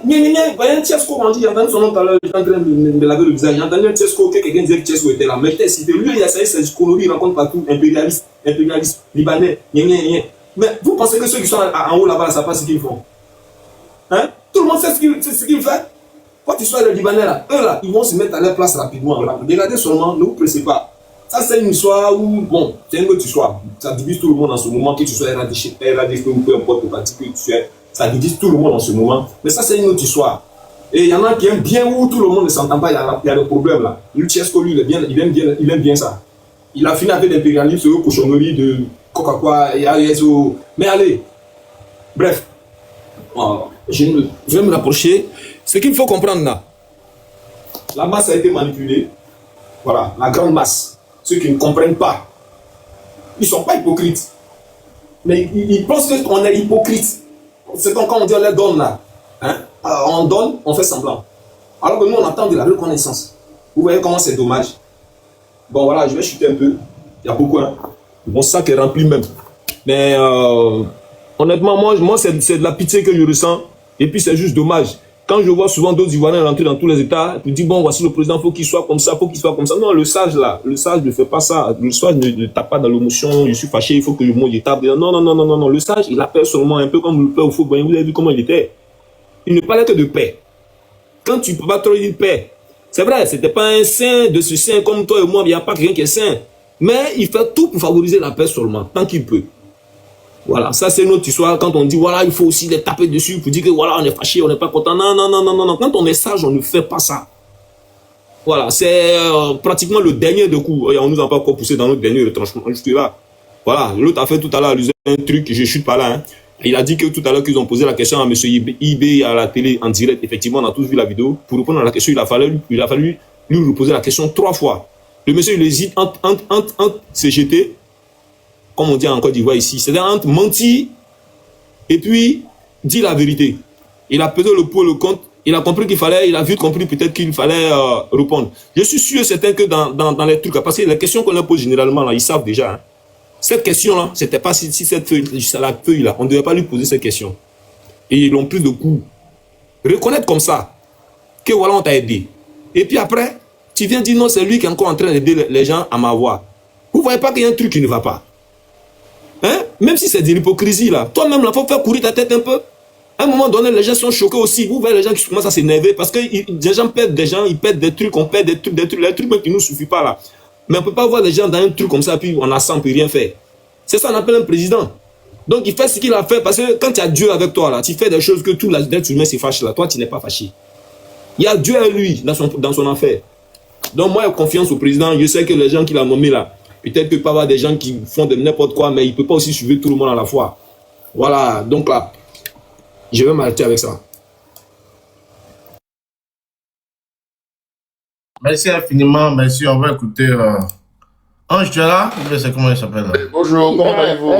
voyez un Tchesco, on dit, j'ai entendu son nom tout à l'heure, j'étais en train de laver le visage, j'ai entendu un Tchesco, que quelqu'un disait que Tchesco était là, mais c'était lui, il a essayé ses conneries, il rencontre partout, impérialiste, libanais, mais vous pensez que ceux qui sont en haut là-bas, ça passe ce qu'ils font? Hein? Tout le monde sait ce qu'il fait. Quand tu sois les Libanais là, eux là, ils vont se mettre à leur place rapidement. Là. Regardez seulement, ne vous pressez pas. Ça c'est une histoire où, bon, c'est une autre histoire. Ça divise tout le monde en ce moment, que tu sois éradiqué ou peu importe le parti que tu sois. Ça divise tout le monde en ce moment. Mais ça, c'est une autre histoire. Et il y en a qui aiment bien où tout le monde ne s'entend pas. Il y a des problèmes là. Luchesco, lui, il aime bien ça. Il a fini avec l'impérialisme, cochonnerie de Coca-Cola et AESO. Mais allez. Bref. Je vais me rapprocher. Ce qu'il faut comprendre là. La masse a été manipulée. Voilà. La grande masse. Ceux qui ne comprennent pas. Ils ne sont pas hypocrites. Mais ils pensent qu'on est hypocrite. C'est quand on dit on les donne là, hein? On donne, on fait semblant. Alors que nous on attend de la reconnaissance. Vous voyez comment c'est dommage. Bon voilà, je vais chuter un peu. Il y a beaucoup, hein? Mon sac est rempli même. Mais honnêtement, moi c'est de la pitié que je ressens. Et puis c'est juste dommage. Quand je vois souvent d'autres Ivoiriens rentrer dans tous les États, et puis dire bon voici le président, faut qu'il soit comme ça, faut qu'il soit comme ça. Non, le sage là, le sage ne fait pas ça. Le sage ne tape pas dans l'émotion, je suis fâché, il faut que je tape. Non. Le sage, il appelle seulement un peu comme le père au football. Vous avez vu comment il était. Il ne parlait que de paix. Quand tu ne peux pas trop dire paix, c'est vrai, c'était pas un saint de ce saint comme toi et moi, il n'y a pas quelqu'un qui est saint. Mais il fait tout pour favoriser la paix seulement, tant qu'il peut. Voilà, ça c'est notre histoire. Quand on dit voilà, il faut aussi les taper dessus pour dire que voilà, on est fâché, on n'est pas content. Non. Quand on est sage, on ne fait pas ça. Voilà, c'est pratiquement le dernier de coup. Et on nous a pas encore poussé dans notre dernier retranchement. Je suis là. Voilà, l'autre a fait tout à l'heure un truc, je chute pas là. Hein. Il a dit que tout à l'heure qu'ils ont posé la question à M. IB à la télé en direct. Effectivement, on a tous vu la vidéo. Pour répondre à la question, il a fallu lui reposer la question 3 fois. Le monsieur, il hésite entre CGT, comme on dit en Côte d'Ivoire ici, c'est-à-dire entre mentir et puis dire la vérité. Il a pesé le pour le contre, il a compris qu'il fallait, il a vite compris peut-être qu'il fallait répondre. Je suis sûr et certain que dans les trucs, parce que les questions qu'on leur pose généralement, là, ils savent déjà. Hein. Cette question-là, c'était pas si cette feuille, la feuille-là, on ne devait pas lui poser cette question. Et ils l'ont pris de coup. Reconnaître comme ça que voilà, on t'a aidé. Et puis après, tu viens dire non, c'est lui qui est encore en train d'aider les gens à m'avoir. Vous voyez pas qu'il y a un truc qui ne va pas. Hein? Même si c'est de l'hypocrisie là. Toi-même, il faut faire courir ta tête un peu. À un moment donné, les gens sont choqués aussi. Vous voyez les gens qui commencent à s'énerver parce que les gens perdent des gens, ils perdent des trucs, on perd des trucs les trucs même qui ne nous suffisent pas là. Mais on ne peut pas voir les gens dans un truc comme ça, puis on a 100 puis rien faire. C'est ça qu'on appelle un président. Donc il fait ce qu'il a fait parce que quand tu as Dieu avec toi là, tu fais des choses que tout l'être humain se fâche là. Toi, tu n'es pas fâché. Il y a Dieu à lui dans son affaire. Donc moi, j'ai confiance au président. Je sais que les gens qu'il a nommés là, peut-être qu'il peut y avoir des gens qui font de n'importe quoi, mais il ne peut pas aussi suivre tout le monde à la fois. Voilà, donc là, je vais m'arrêter avec ça. Merci infiniment, merci. On va écouter. Ange, tu es là? C'est comment il s'appelle? Bonjour, comment allez-vous?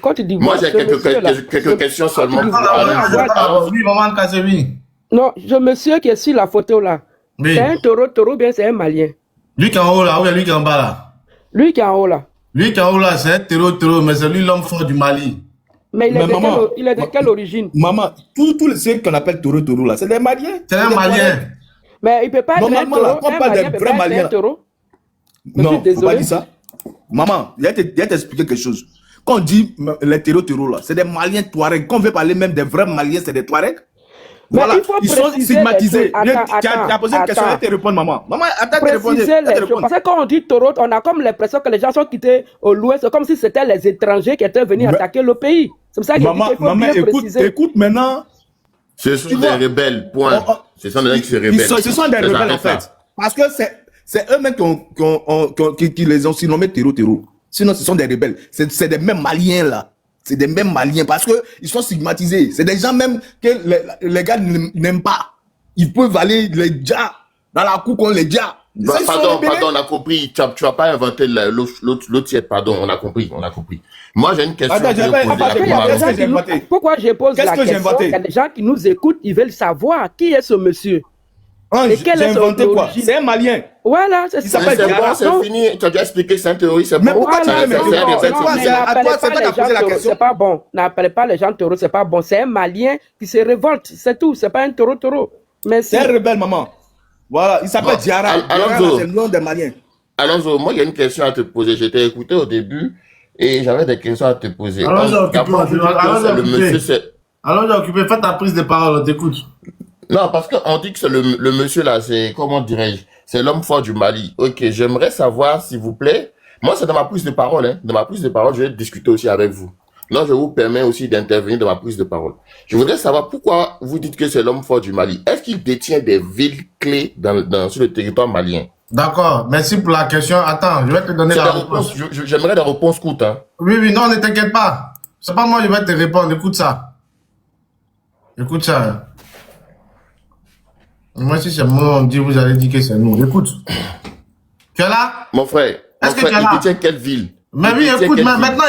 Quand tu dis Moi, j'ai quelques questions seulement. Oui, maman Kazevi. Non, je monsieur qui est sur la photo là. Oui. C'est un taureau, bien c'est un malien. Lui qui est en haut là, ou lui qui est en bas là? Lui qui est en haut là. Lui qui est en haut là, c'est un taureau, mais c'est lui l'homme fort du Mali. Mais il est de quelle origine? Maman, tous ceux qu'on appelle taureau là, c'est des Maliens. C'est un Malien. Mais il peut pas être un taureau. On parle des vrais Maliens. Non, faut pas dire ça. Maman, il y a t'expliquer quelque chose. Quand on dit les taureaux là, c'est des Maliens Touaregs. Quand on veut parler même des vrais Maliens, c'est des Touaregs. Voilà, ils sont stigmatisés. Tu as posé une question, elle te répond, maman. Maman, attends, te répondre. Parce que quand on dit taureau, on a comme l'impression que les gens sont quittés au l'ouest, comme si c'était les étrangers qui étaient venus attaquer le pays. C'est pour ça qu'il faut bien préciser. Écoute maintenant. Ce sont des rebelles, point. Ce sont des gens qui se rebellent. Ce sont des rebelles, en fait. Parce que c'est eux-mêmes qui les ont surnommés terreau. Sinon, ce sont des rebelles. C'est des mêmes Maliens, là. C'est des mêmes Maliens parce qu'ils sont stigmatisés. C'est des gens même que les gars n'aiment pas. Ils peuvent aller les dia dans la cour contre les dia. Pardon, on a compris. Tu vas pas inventer l'autre tiède, pardon, on a compris. Moi, j'ai une question. Pourquoi je pose la question? Il y a des gens qui nous écoutent, ils veulent savoir qui est ce monsieur. Et quel est son origine? C'est un Malien. Voilà, c'est ça. C'est bon, c'est fini. Tu as déjà expliqué, c'est un terroriste, c'est bon. Mais pourquoi tu veux me c'est pas bon. N'appelez pas les gens taureaux, c'est pas bon. C'est un Malien qui se révolte, c'est tout. C'est pas un taureau. C'est un rebelle, maman. Voilà, il s'appelle Diarra. C'est le nom des Maliens. Alonso, moi, il y a une question à te poser. Je t'ai écouté au début et j'avais des questions à te poser. Allons-y, occupé. Fais ta prise de parole, on t'écoute. Non, parce qu'on dit que c'est le monsieur là, c'est, comment dirais-je, c'est l'homme fort du Mali. Ok, j'aimerais savoir, s'il vous plaît, moi c'est dans ma prise de parole, hein. Dans ma prise de parole, je vais discuter aussi avec vous. Non, je vous permets aussi d'intervenir dans ma prise de parole. Je voudrais savoir pourquoi vous dites que c'est l'homme fort du Mali. Est-ce qu'il détient des villes clés sur le territoire malien? D'accord, merci pour la question. Attends, je vais te donner la réponse. J'aimerais des réponses courtes, hein. Oui, non, ne t'inquiète pas. C'est pas moi, je vais te répondre. Écoute ça. Moi, si c'est moi, on dit, vous allez dire que c'est nous. Écoute. Tu es là? Mon frère, il détient quelle ville? Mais oui, écoute, maintenant,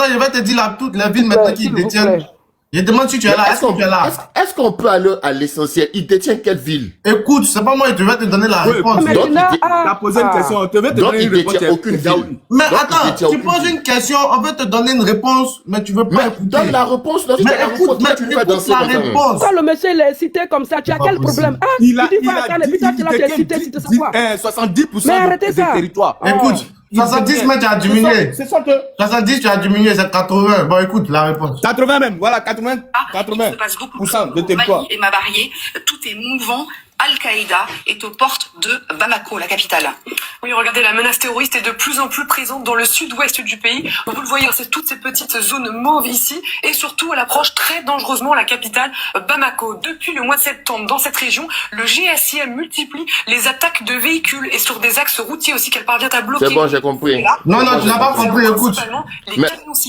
je vais te dire toutes les villes maintenant qui détiennent. Je demande si tu es là. Est-ce que tu es là? Est-ce qu'on peut aller à l'essentiel? Il détient quelle ville? Écoute, c'est pas moi, je vais te donner la réponse. Tu as posé une question, on te veut te donner une réponse. Aucune ville. Mais attends, tu poses une question, on veut te donner une réponse, mais tu veux pas écouter. Donne la réponse. Mais écoute, tu veux la réponse. Quand le monsieur est cité comme ça, tu as quel problème? Il a dit 70% des territoires. Écoute, 70, mais tu as diminué. C'est ça que 70, tu as diminué, c'est 80. Bon, écoute, la réponse. 80 même, voilà, 80% de territoire. Mali et Mabarié, tout est mouvant. Al-Qaïda est aux portes de Bamako, la capitale. Oui, regardez, la menace terroriste est de plus en plus présente dans le sud-ouest du pays. Vous le voyez, c'est toutes ces petites zones mauves ici. Et surtout, elle approche très dangereusement la capitale, Bamako. Depuis le mois de septembre, dans cette région, le GSIM multiplie les attaques de véhicules et sur des axes routiers aussi qu'elle parvient à bloquer. C'est bon, j'ai compris. Non, tu n'as pas compris, écoute.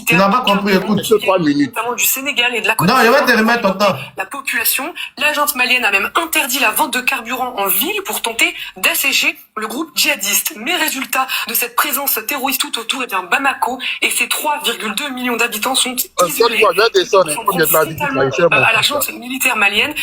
Tu n'as pas compris, écoute. 3 minutes. Notamment du Sénégal et de la Côte d'Ivoire. Non, je vais te remettre ton temps. La population, la junte malienne a même interdit la vente de de carburant en ville pour tenter d'assécher le groupe djihadiste. Mais résultat de cette présence terroriste tout autour, eh bien Bamako et ses 3,2 millions d'habitants sont isolés. À la junte militaire malienne,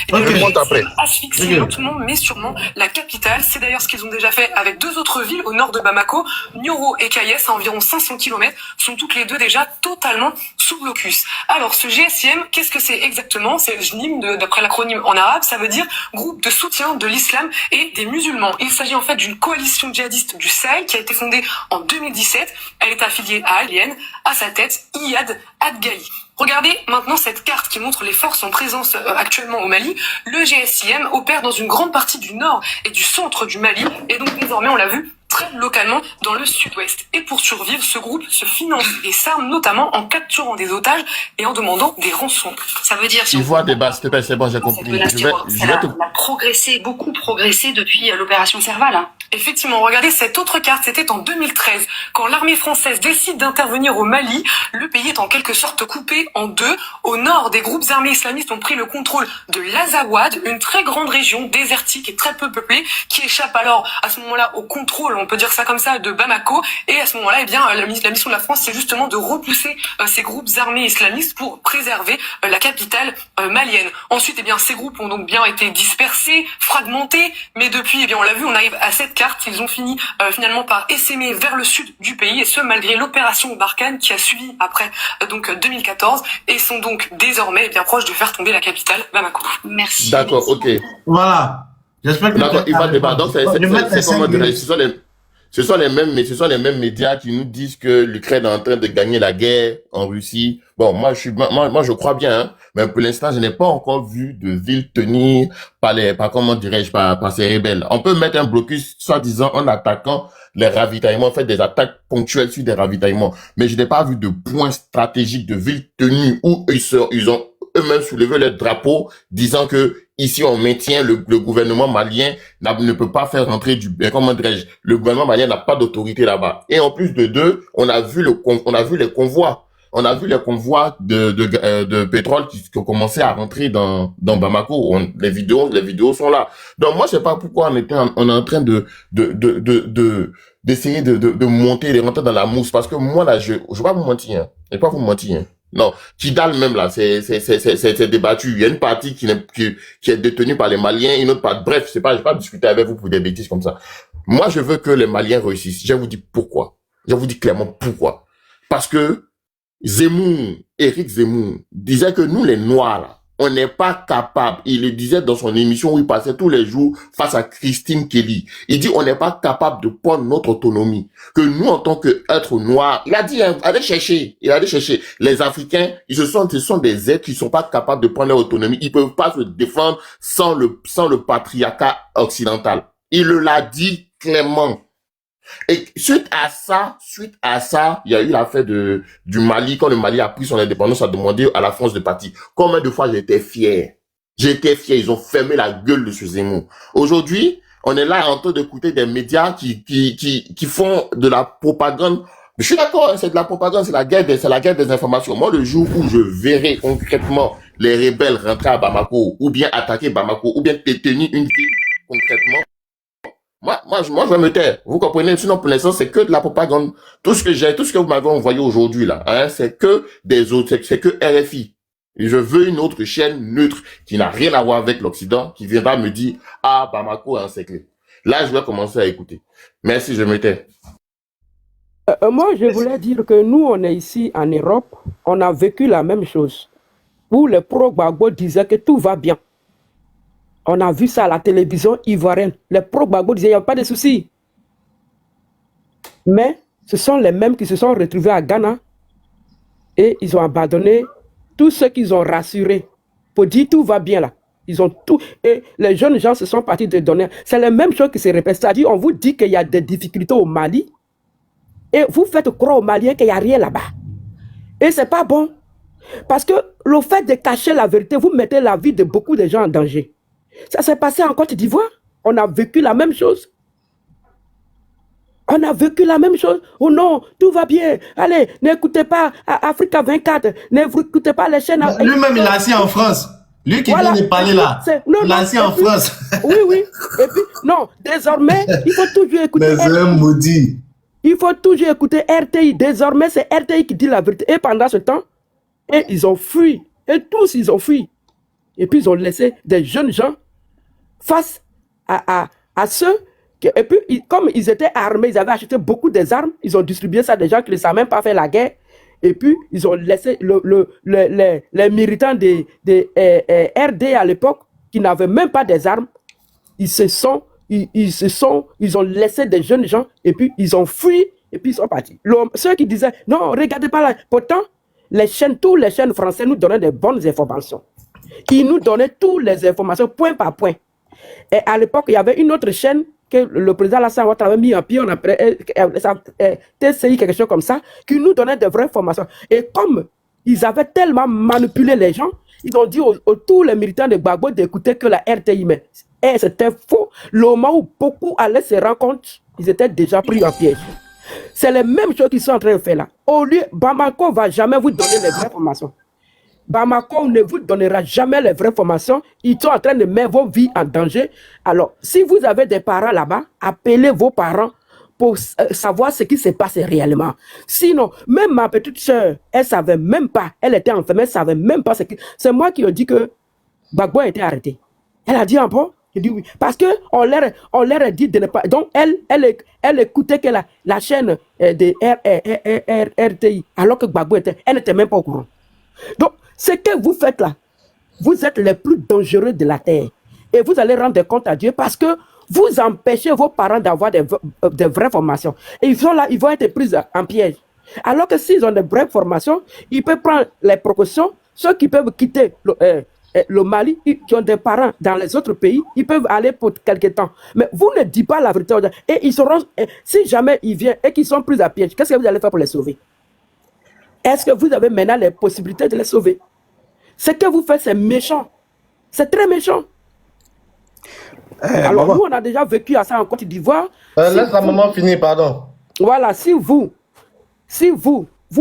asphyxie lentement mais sûrement la capitale. C'est d'ailleurs ce qu'ils ont déjà fait avec deux autres villes au nord de Bamako, Nioro et Kayes, à environ 500 km, sont toutes les deux déjà totalement sous blocus. Alors ce GSIM, qu'est-ce que c'est exactement? C'est JNIM, d'après l'acronyme en arabe, ça veut dire groupe de soutien de l'islam et des musulmans. Il s'agit en fait d'une coalition djihadiste du Sahel qui a été fondée en 2017. Elle est affiliée à Alien, à sa tête Iyad Adgali. Regardez maintenant cette carte qui montre les forces en présence actuellement au Mali. Le GSIM opère dans une grande partie du nord et du centre du Mali, et donc désormais, on l'a vu, très localement dans le sud-ouest. Et pour survivre, ce groupe se finance et s'arme notamment en capturant des otages et en demandant des rançons. Ça veut dire... Si voit des bases, c'est bon, j'ai compris. a progressé, beaucoup progressé depuis l'opération Serval. Effectivement, regardez cette autre carte, c'était en 2013. Quand l'armée française décide d'intervenir au Mali, le pays est en quelque sorte coupé en deux. Au nord, des groupes armés islamistes ont pris le contrôle de l'Azawad, une très grande région désertique et très peu peuplée, qui échappe alors à ce moment-là au contrôle, on peut dire ça comme ça, de Bamako. Et à ce moment-là, eh bien, la mission de la France, c'est justement de repousser ces groupes armés islamistes pour préserver la capitale malienne. Ensuite, eh bien, ces groupes ont donc bien été dispersés, fragmentés, mais depuis, eh bien, on l'a vu, on arrive à cette carte. Ils ont fini finalement par essaimer vers le sud du pays, et ce malgré l'opération Barkhane qui a suivi après donc 2014, et sont donc désormais bien proches de faire tomber la capitale Bamako. Merci. D'accord, ok. Voilà. J'espère que... D'accord, il va débattre. Donc, ce sont les mêmes médias qui nous disent que l'Ukraine est en train de gagner la guerre en Russie. Bon, moi je crois bien, hein, mais pour l'instant, je n'ai pas encore vu de ville tenir par ces rebelles. On peut mettre un blocus, soi-disant, en attaquant les ravitaillements, fait des attaques ponctuelles sur des ravitaillements. Mais je n'ai pas vu de point stratégique de ville tenue où ils ont eux-mêmes soulevé le drapeau, disant que ici on maintient le gouvernement malien ne peut pas faire rentrer le gouvernement malien n'a pas d'autorité là-bas. Et en plus de deux, on a vu les convois. On a vu les convois de pétrole qui ont commencé à rentrer dans Bamako. Les vidéos sont là. Donc moi je sais pas pourquoi on est en train d'essayer de monter, de rentrer dans la mousse, parce que moi là je vais pas vous mentir, hein. Je vais pas vous mentir, hein. Non, Kidal même là, c'est débattu. Il y a une partie qui est détenue par les Maliens, une autre partie. Bref, je vais pas discuter avec vous pour des bêtises comme ça. Moi, je veux que les Maliens réussissent. Je vous dis pourquoi. Je vous dis clairement pourquoi. Parce que Éric Zemmour disait que nous les Noirs là, on n'est pas capable. Il le disait dans son émission où il passait tous les jours face à Christine Kelly. Il dit on n'est pas capable de prendre notre autonomie. Que nous, en tant qu'êtres noirs, il a dit, hein, allez chercher. Les Africains, ce sont des êtres qui sont pas capables de prendre leur autonomie. Ils peuvent pas se défendre sans le patriarcat occidental. Il l'a dit clairement. Et suite à ça, il y a eu l'affaire du Mali. Quand le Mali a pris son indépendance, a demandé à la France de partir. Combien de fois j'étais fier. Ils ont fermé la gueule de ce Zemmour. Aujourd'hui, on est là en train d'écouter des médias qui font de la propagande. Je suis d'accord, c'est de la propagande, c'est la guerre des informations. Moi, le jour où je verrai concrètement les rebelles rentrer à Bamako, ou bien attaquer Bamako, ou bien détenir une ville concrètement, moi, je vais me taire. Vous comprenez? Sinon, pour l'instant, c'est que de la propagande. Tout ce que vous m'avez envoyé aujourd'hui, là, hein, c'est que c'est que RFI. Et je veux une autre chaîne neutre qui n'a rien à voir avec l'Occident, qui viendra me dire, ah, Bamako est encerclé. Là, je vais commencer à écouter. Merci, je me tais. Moi, je voulais dire que nous, on est ici en Europe, on a vécu la même chose. Où les pro-Gbagbo disaient que tout va bien. On a vu ça à la télévision ivoirienne. Les pro-Gbagbo disaient qu'il n'y a pas de soucis. Mais ce sont les mêmes qui se sont retrouvés à Ghana et ils ont abandonné tous ceux qu'ils ont rassurés pour dire tout va bien là. Ils ont tout. Et les jeunes gens se sont partis de donner. C'est la même chose qui se répète. C'est-à-dire, on vous dit qu'il y a des difficultés au Mali et vous faites croire aux Maliens qu'il n'y a rien là-bas. Et ce n'est pas bon. Parce que le fait de cacher la vérité, vous mettez la vie de beaucoup de gens en danger. Ça s'est passé en Côte d'Ivoire. On a vécu la même chose. On a vécu la même chose. Oh non, tout va bien. Allez, n'écoutez pas Africa 24. N'écoutez pas les chaînes. Lui-même, il est assis en France. Lui qui Voilà. vient de parler Et puis, là, non, il non, a assis en et puis, France. oui, oui. Et puis, non, désormais, il faut toujours écouter Mais c'est un RTI. maudit. Il faut toujours écouter RTI. Désormais, c'est RTI qui dit la vérité. Et pendant ce temps, et ils ont fui. Et tous, ils ont fui. Et puis, ils ont laissé des jeunes gens face à ceux qui... Et puis, comme ils étaient armés, ils avaient acheté beaucoup des armes, ils ont distribué ça à des gens qui ne savaient même pas faire la guerre. Et puis, ils ont laissé les militants des RD à l'époque, qui n'avaient même pas des armes, ils ont laissé des jeunes gens, et puis ils ont fui, et puis ils sont partis. Ceux qui disaient, non, regardez pas là. Pourtant, tous les chaînes françaises nous donnaient des bonnes informations. Ils nous donnaient toutes les informations, point par point. Et à l'époque, il y avait une autre chaîne que le président Alassane Ouattara avait mis en pied, on appelait TCI, quelque chose comme ça, qui nous donnait de vraies informations. Et comme ils avaient tellement manipulé les gens, ils ont dit tous les militants de Gbagbo d'écouter que la RTI. Mais c'était faux. Le moment où beaucoup allaient se rendre compte, ils étaient déjà pris en piège. C'est les mêmes choses qu'ils sont en train de faire là. Au lieu, Bamako ne va jamais vous donner les vraies informations. Bamako ne vous donnera jamais les vraies informations. Ils sont en train de mettre vos vies en danger. Alors, si vous avez des parents là-bas, appelez vos parents pour savoir ce qui s'est passé réellement. Sinon, même ma petite soeur, elle ne savait même pas. Elle était enfermée, elle ne savait même pas ce qui... C'est moi qui ai dit que Gbagbo a été arrêté. Elle a dit un bon. Je dis oui. Parce qu'on leur a dit de ne pas... Donc, elle écoutait que la chaîne de RTI, alors que Gbagbo était... Elle n'était même pas au courant. Donc, ce que vous faites là, vous êtes les plus dangereux de la terre. Et vous allez rendre compte à Dieu parce que vous empêchez vos parents d'avoir des vraies formations. Et ils sont là, ils vont être pris en piège. Alors que s'ils ont des vraies formations, ils peuvent prendre les précautions. Ceux qui peuvent quitter le Mali, qui ont des parents dans les autres pays, ils peuvent aller pour quelque temps. Mais vous ne dites pas la vérité aux gens. Et ils seront, si jamais ils viennent et qu'ils sont pris à piège, qu'est-ce que vous allez faire pour les sauver? Est-ce que vous avez maintenant les possibilités de les sauver? Ce que vous faites, c'est méchant. C'est très méchant. Alors, nous, on a déjà vécu à ça en Côte d'Ivoire. Laisse la maman finir, pardon. Voilà, si vous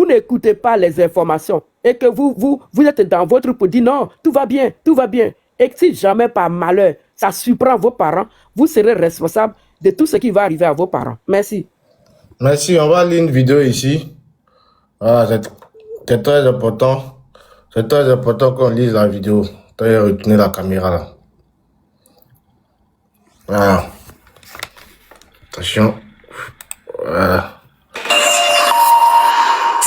n'écoutez pas les informations et que vous êtes dans votre pour dire non, tout va bien, et que si jamais par malheur, ça surprend vos parents, vous serez responsable de tout ce qui va arriver à vos parents. Merci. Merci, on va lire une vidéo ici. Ah, c'est très important. C'est très important qu'on lise la vidéo. T'as retenu la caméra là. Voilà. Attention. Voilà.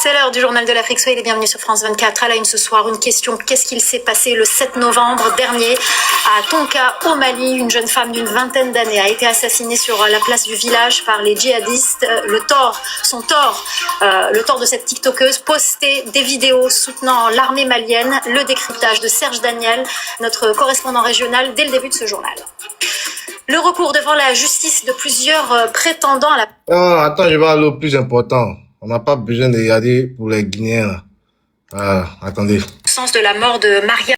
C'est l'heure du journal de l'Afrique. Soyez les bienvenus sur France 24. À la une ce soir, une question. Qu'est-ce qu'il s'est passé le 7 novembre dernier à Tonka, au Mali? Une jeune femme d'une vingtaine d'années a été assassinée sur la place du village par les djihadistes. Le tort de cette TikTokeuse, postait des vidéos soutenant l'armée malienne. Le décryptage de Serge Daniel, notre correspondant régional, dès le début de ce journal. Le recours devant la justice de plusieurs prétendants à la... Attends, je vais aller au plus important. On n'a pas besoin de regarder pour les Guinéens. Attendez. Sens de la mort de Maria.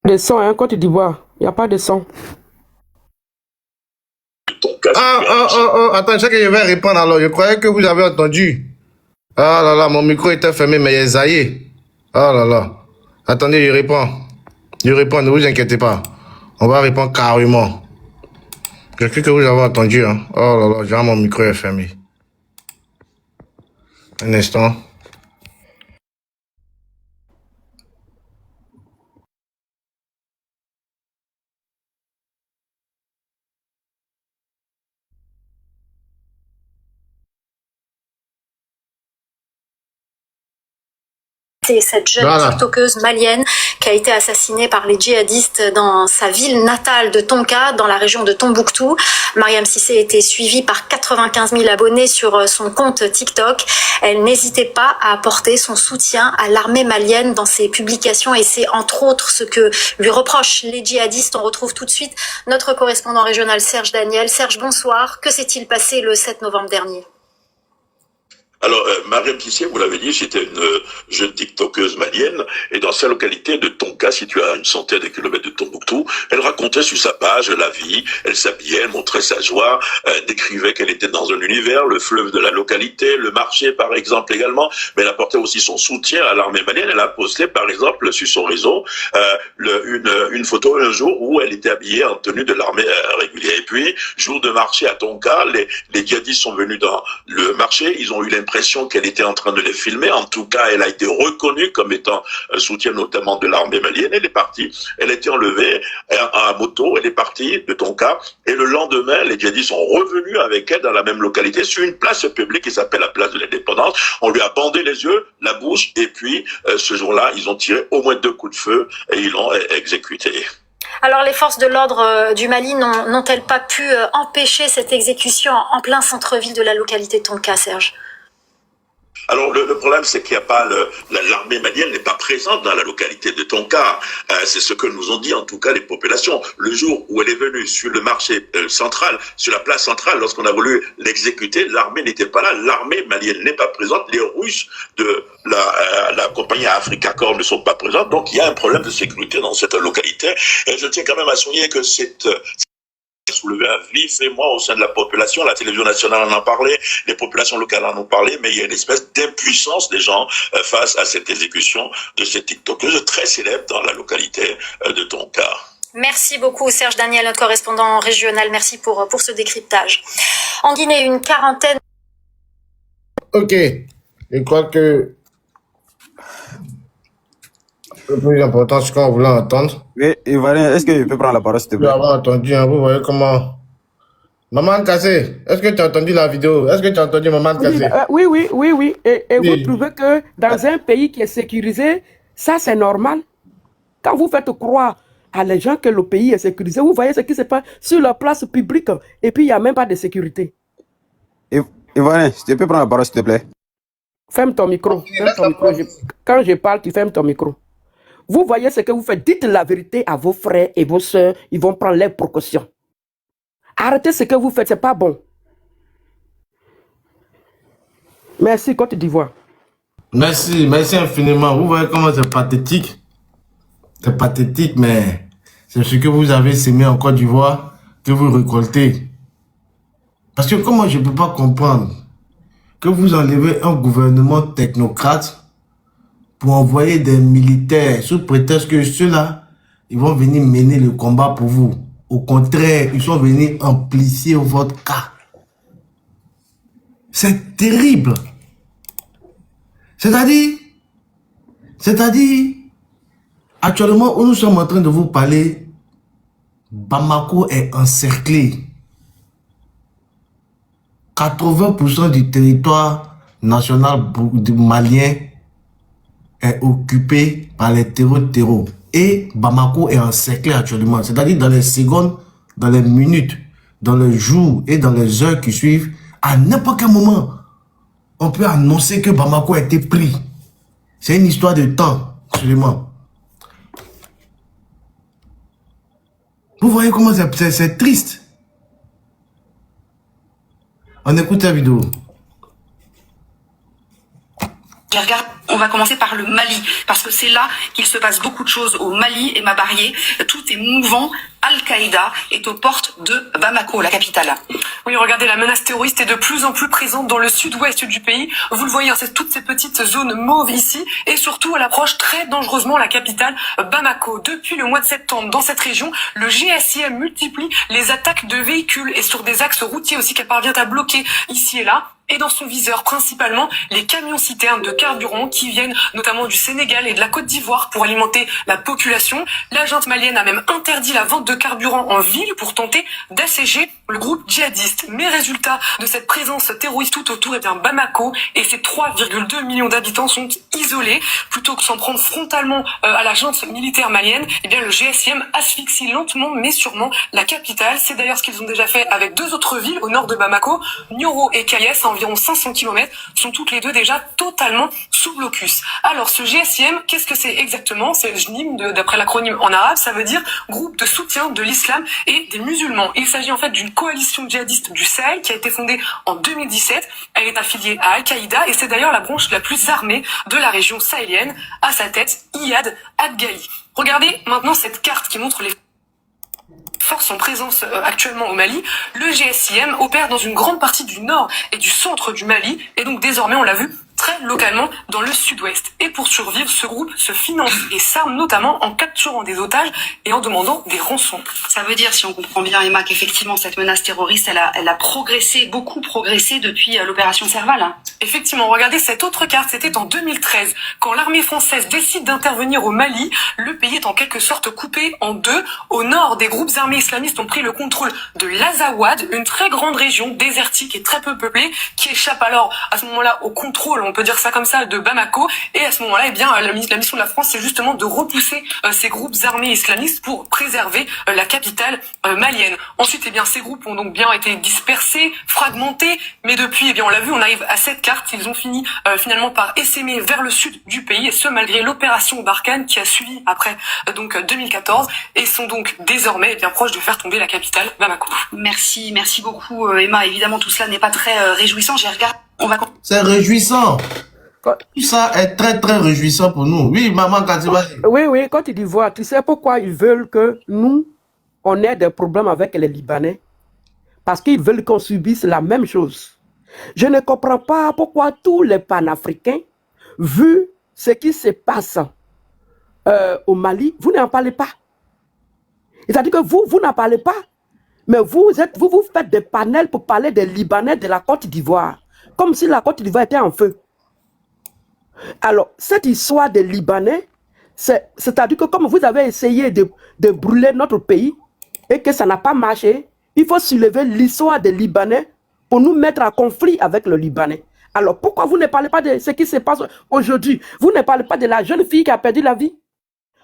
De son, hein, Côte d'Ivoire. Il n'y a pas de son. Attends, je sais que je vais répondre alors. Je croyais que vous avez entendu. Ah là là, mon micro était fermé, mais ça y est. Ah là là. Attendez, je réponds. Je réponds, ne vous inquiétez pas. On va répondre carrément. Je cru que vous avez entendu. Hein. Oh là là, genre mon micro est fermé. Un instant. Cissé, cette jeune Voilà. tiktokeuse malienne qui a été assassinée par les djihadistes dans sa ville natale de Tonka, dans la région de Tombouctou. Mariam Cissé était suivie par 95 000 abonnés sur son compte TikTok. Elle n'hésitait pas à apporter son soutien à l'armée malienne dans ses publications et c'est entre autres ce que lui reprochent les djihadistes. On retrouve tout de suite notre correspondant régional Serge Daniel. Serge, bonsoir. Que s'est-il passé le 7 novembre dernier? Alors, Mariam Cissé, vous l'avez dit, c'était une jeune tiktokeuse malienne, et dans sa localité de Tonka, située à une centaine de kilomètres de Tombouctou, elle racontait sur sa page la vie, elle s'habillait, elle montrait sa joie, décrivait qu'elle était dans un univers, le fleuve de la localité, le marché par exemple également, mais elle apportait aussi son soutien à l'armée malienne. Elle a posté par exemple sur son réseau une photo un jour où elle était habillée en tenue de l'armée régulière. Et puis, jour de marché à Tonka, les djihadistes sont venus dans le marché, ils ont eu l'impression qu'elle était en train de les filmer. En tout cas, elle a été reconnue comme étant un soutien notamment de l'armée malienne. Elle est partie, elle a été enlevée à moto, elle est partie de Tonka. Et le lendemain, les djihadistes sont revenus avec elle dans la même localité, sur une place publique qui s'appelle la place de l'Indépendance. On lui a bandé les yeux, la bouche, et puis ce jour-là, ils ont tiré au moins 2 coups de feu et ils l'ont exécutée. Alors les forces de l'ordre du Mali n'ont-elles pas pu empêcher cette exécution en plein centre-ville de la localité de Tonka, Serge? Alors le problème, c'est qu'il n'y a pas l'armée malienne n'est pas présente dans la localité de Tonka. C'est ce que nous ont dit en tout cas les populations. Le jour où elle est venue sur le marché central, sur la place centrale, lorsqu'on a voulu l'exécuter, l'armée n'était pas là. L'armée malienne n'est pas présente. Les Russes de la compagnie Africa Corps ne sont pas présents. Donc il y a un problème de sécurité dans cette localité. Et je tiens quand même à souligner que c'est soulevé un vif émoi au sein de la population. La télévision nationale en a parlé, les populations locales en ont parlé, mais il y a une espèce d'impuissance des gens face à cette exécution de cette tiktokeuse très célèbre dans la localité de Tonka. Merci beaucoup Serge Daniel, notre correspondant régional. Merci pour ce décryptage. En Guinée, une quarantaine... Ok, je crois que le plus important, c'est qu'on voulait entendre. Oui, Ivoirien, est-ce que je peux prendre la parole, s'il te plaît? Vous avez entendu, hein, vous voyez comment... Maman Cassé, est-ce que tu as entendu la vidéo? Est-ce que tu as entendu Maman Cassé? Oui. Et Oui. vous trouvez que dans un pays qui est sécurisé, ça c'est normal? Quand vous faites croire à les gens que le pays est sécurisé, vous voyez ce qui se passe sur la place publique et puis il n'y a même pas de sécurité. Ivoirien, tu peux prendre la parole, s'il te plaît? Ferme ton micro. Quand je parle, tu fermes ton micro. Vous voyez ce que vous faites. Dites la vérité à vos frères et vos soeurs. Ils vont prendre leurs précautions. Arrêtez ce que vous faites. Ce n'est pas bon. Merci, Côte d'Ivoire. Merci infiniment. Vous voyez comment c'est pathétique. C'est pathétique, mais c'est ce que vous avez sémé en Côte d'Ivoire que vous récoltez. Parce que comment je ne peux pas comprendre que vous enlevez un gouvernement technocrate pour envoyer des militaires sous prétexte que ceux-là, ils vont venir mener le combat pour vous. Au contraire, ils sont venus amplifier votre cas. C'est terrible. C'est-à-dire, actuellement, où nous sommes en train de vous parler, Bamako est encerclé. 80% du territoire national malien est occupé par les terreaux. Et Bamako est encerclé actuellement. C'est-à-dire dans les secondes, dans les minutes, dans les jours et dans les heures qui suivent, à n'importe quel moment, on peut annoncer que Bamako a été pris. C'est une histoire de temps, seulement. Vous voyez comment c'est triste. On écoute la vidéo. Regarde, on va commencer par le Mali, parce que c'est là qu'il se passe beaucoup de choses au Mali et Mabarié. Tout est mouvant. Al-Qaïda est aux portes de Bamako, la capitale. Oui, regardez, la menace terroriste est de plus en plus présente dans le sud-ouest du pays. Vous le voyez, hein, c'est toutes ces petites zones mauves ici, et surtout, elle approche très dangereusement la capitale, Bamako. Depuis le mois de septembre, dans cette région, le GSIM multiplie les attaques de véhicules et sur des axes routiers aussi qu'elle parvient à bloquer ici et là. et dans son viseur principalement les camions-citernes de carburant qui viennent notamment du Sénégal et de la Côte d'Ivoire pour alimenter la population. La junte malienne a même interdit la vente de carburant en ville pour tenter d'asséger le groupe djihadiste. Mais résultat de cette présence terroriste tout autour, eh bien Bamako et ses 3,2 millions d'habitants sont isolés. Plutôt que de s'en prendre frontalement à la junte militaire malienne, eh bien le GSIM asphyxie lentement mais sûrement la capitale. C'est d'ailleurs ce qu'ils ont déjà fait avec deux autres villes au nord de Bamako, Nioro et Kayes, à environ 500 km, sont toutes les deux déjà totalement sous blocus. Alors ce GSIM, qu'est-ce que c'est exactement? C'est le JNIM, d'après l'acronyme en arabe, ça veut dire groupe de soutien de l'islam et des musulmans. Il s'agit en fait d'une coalition djihadiste du Sahel qui a été fondée en 2017. Elle est affiliée à Al-Qaïda et c'est d'ailleurs la branche la plus armée de la région sahélienne. À sa tête, Iyad Adgali. Regardez maintenant cette carte qui montre les forces en présence actuellement au Mali. Le GSIM opère dans une grande partie du nord et du centre du Mali et donc désormais, on l'a vu, très localement dans le sud-ouest. Et pour survivre, ce groupe se finance et s'arme notamment en capturant des otages et en demandant des rançons. Ça veut dire, si on comprend bien, Emma, qu'effectivement cette menace terroriste, elle a progressé, beaucoup progressé depuis l'opération Serval. Hein. Effectivement, regardez cette autre carte, c'était en 2013. Quand l'armée française décide d'intervenir au Mali, le pays est en quelque sorte coupé en deux. Au nord, des groupes armés islamistes ont pris le contrôle de l'Azawad, une très grande région désertique et très peu peuplée, qui échappe alors à ce moment-là au contrôle, on peut dire ça comme ça, de Bamako. Et à ce moment-là, eh bien, la mission de la France, c'est justement de repousser ces groupes armés islamistes pour préserver la capitale malienne. Ensuite, eh bien, ces groupes ont donc bien été dispersés, fragmentés, mais depuis, eh bien, on l'a vu, on arrive à cette carte. Ils ont fini finalement par essaimer vers le sud du pays, et ce malgré l'opération Barkhane qui a suivi après donc 2014, et sont donc désormais bien proches de faire tomber la capitale Bamako. Merci beaucoup Emma. Évidemment, tout cela n'est pas très réjouissant. J'ai regardé. C'est réjouissant. Tout ça est très très réjouissant pour nous. Oui, maman Katiba. Oui, Côte d'Ivoire, tu sais pourquoi ils veulent que nous, on ait des problèmes avec les Libanais? Parce qu'ils veulent qu'on subisse la même chose. Je ne comprends pas pourquoi tous les panafricains, vu ce qui se passe au Mali, vous n'en parlez pas. C'est-à-dire que vous n'en parlez pas, mais vous faites des panels pour parler des Libanais de la Côte d'Ivoire, comme si la Côte d'Ivoire était en feu. Alors, cette histoire des Libanais, c'est-à-dire que comme vous avez essayé de brûler notre pays et que ça n'a pas marché, il faut soulever l'histoire des Libanais pour nous mettre en conflit avec le Libanais. Alors, pourquoi vous ne parlez pas de ce qui se passe aujourd'hui? Vous ne parlez pas de la jeune fille qui a perdu la vie?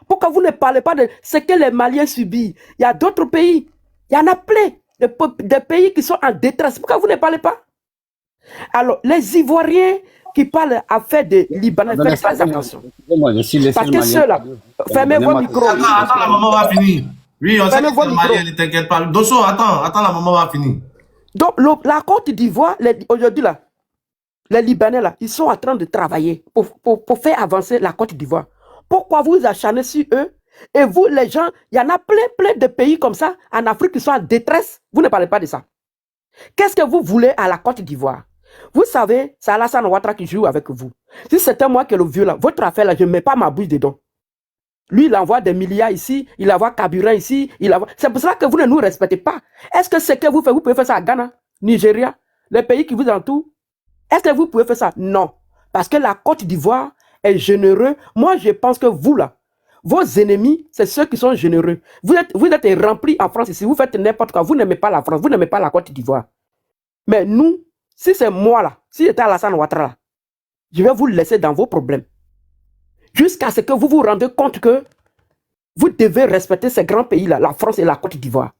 Pourquoi vous ne parlez pas de ce que les Maliens subissent? Il y a d'autres pays. Il y en a plein de pays qui sont en détresse. Pourquoi vous ne parlez pas? Alors, les Ivoiriens qui parlent à faire des Libanais, faites très attention. Parce que ceux-là, fermez vos micros. Attends, la maman va finir. Oui, on sait que c'est Malien, ne t'inquiète pas. Dosso, attends, la maman va finir. Donc, la Côte d'Ivoire, aujourd'hui, là, les Libanais, là, ils sont en train de travailler pour faire avancer la Côte d'Ivoire. Pourquoi vous acharnez sur eux? Et vous, les gens, il y en a plein de pays comme ça, en Afrique, qui sont en détresse. Vous ne parlez pas de ça. Qu'est-ce que vous voulez à la Côte d'Ivoire? Vous savez, c'est Alassane Ouattara qui joue avec vous. Si c'était moi qui ai le vieux, là, votre affaire, là, je ne mets pas ma bouche dedans. Lui, il envoie des milliards ici, il envoie carburant ici, c'est pour ça que vous ne nous respectez pas. Est-ce que ce que vous faites, vous pouvez faire ça à Ghana, Nigeria, les pays qui vous entourent? Est-ce que vous pouvez faire ça? Non. Parce que la Côte d'Ivoire est généreux. Moi, je pense que vous, là, vos ennemis, c'est ceux qui sont généreux. Vous êtes remplis en France ici, vous faites n'importe quoi, vous n'aimez pas la France, vous n'aimez pas la Côte d'Ivoire. Mais nous, si c'est moi, là, si j'étais Alassane Ouattara, je vais vous laisser dans vos problèmes. Jusqu'à ce que vous vous rendez compte que vous devez respecter ces grands pays-là, la France et la Côte d'Ivoire.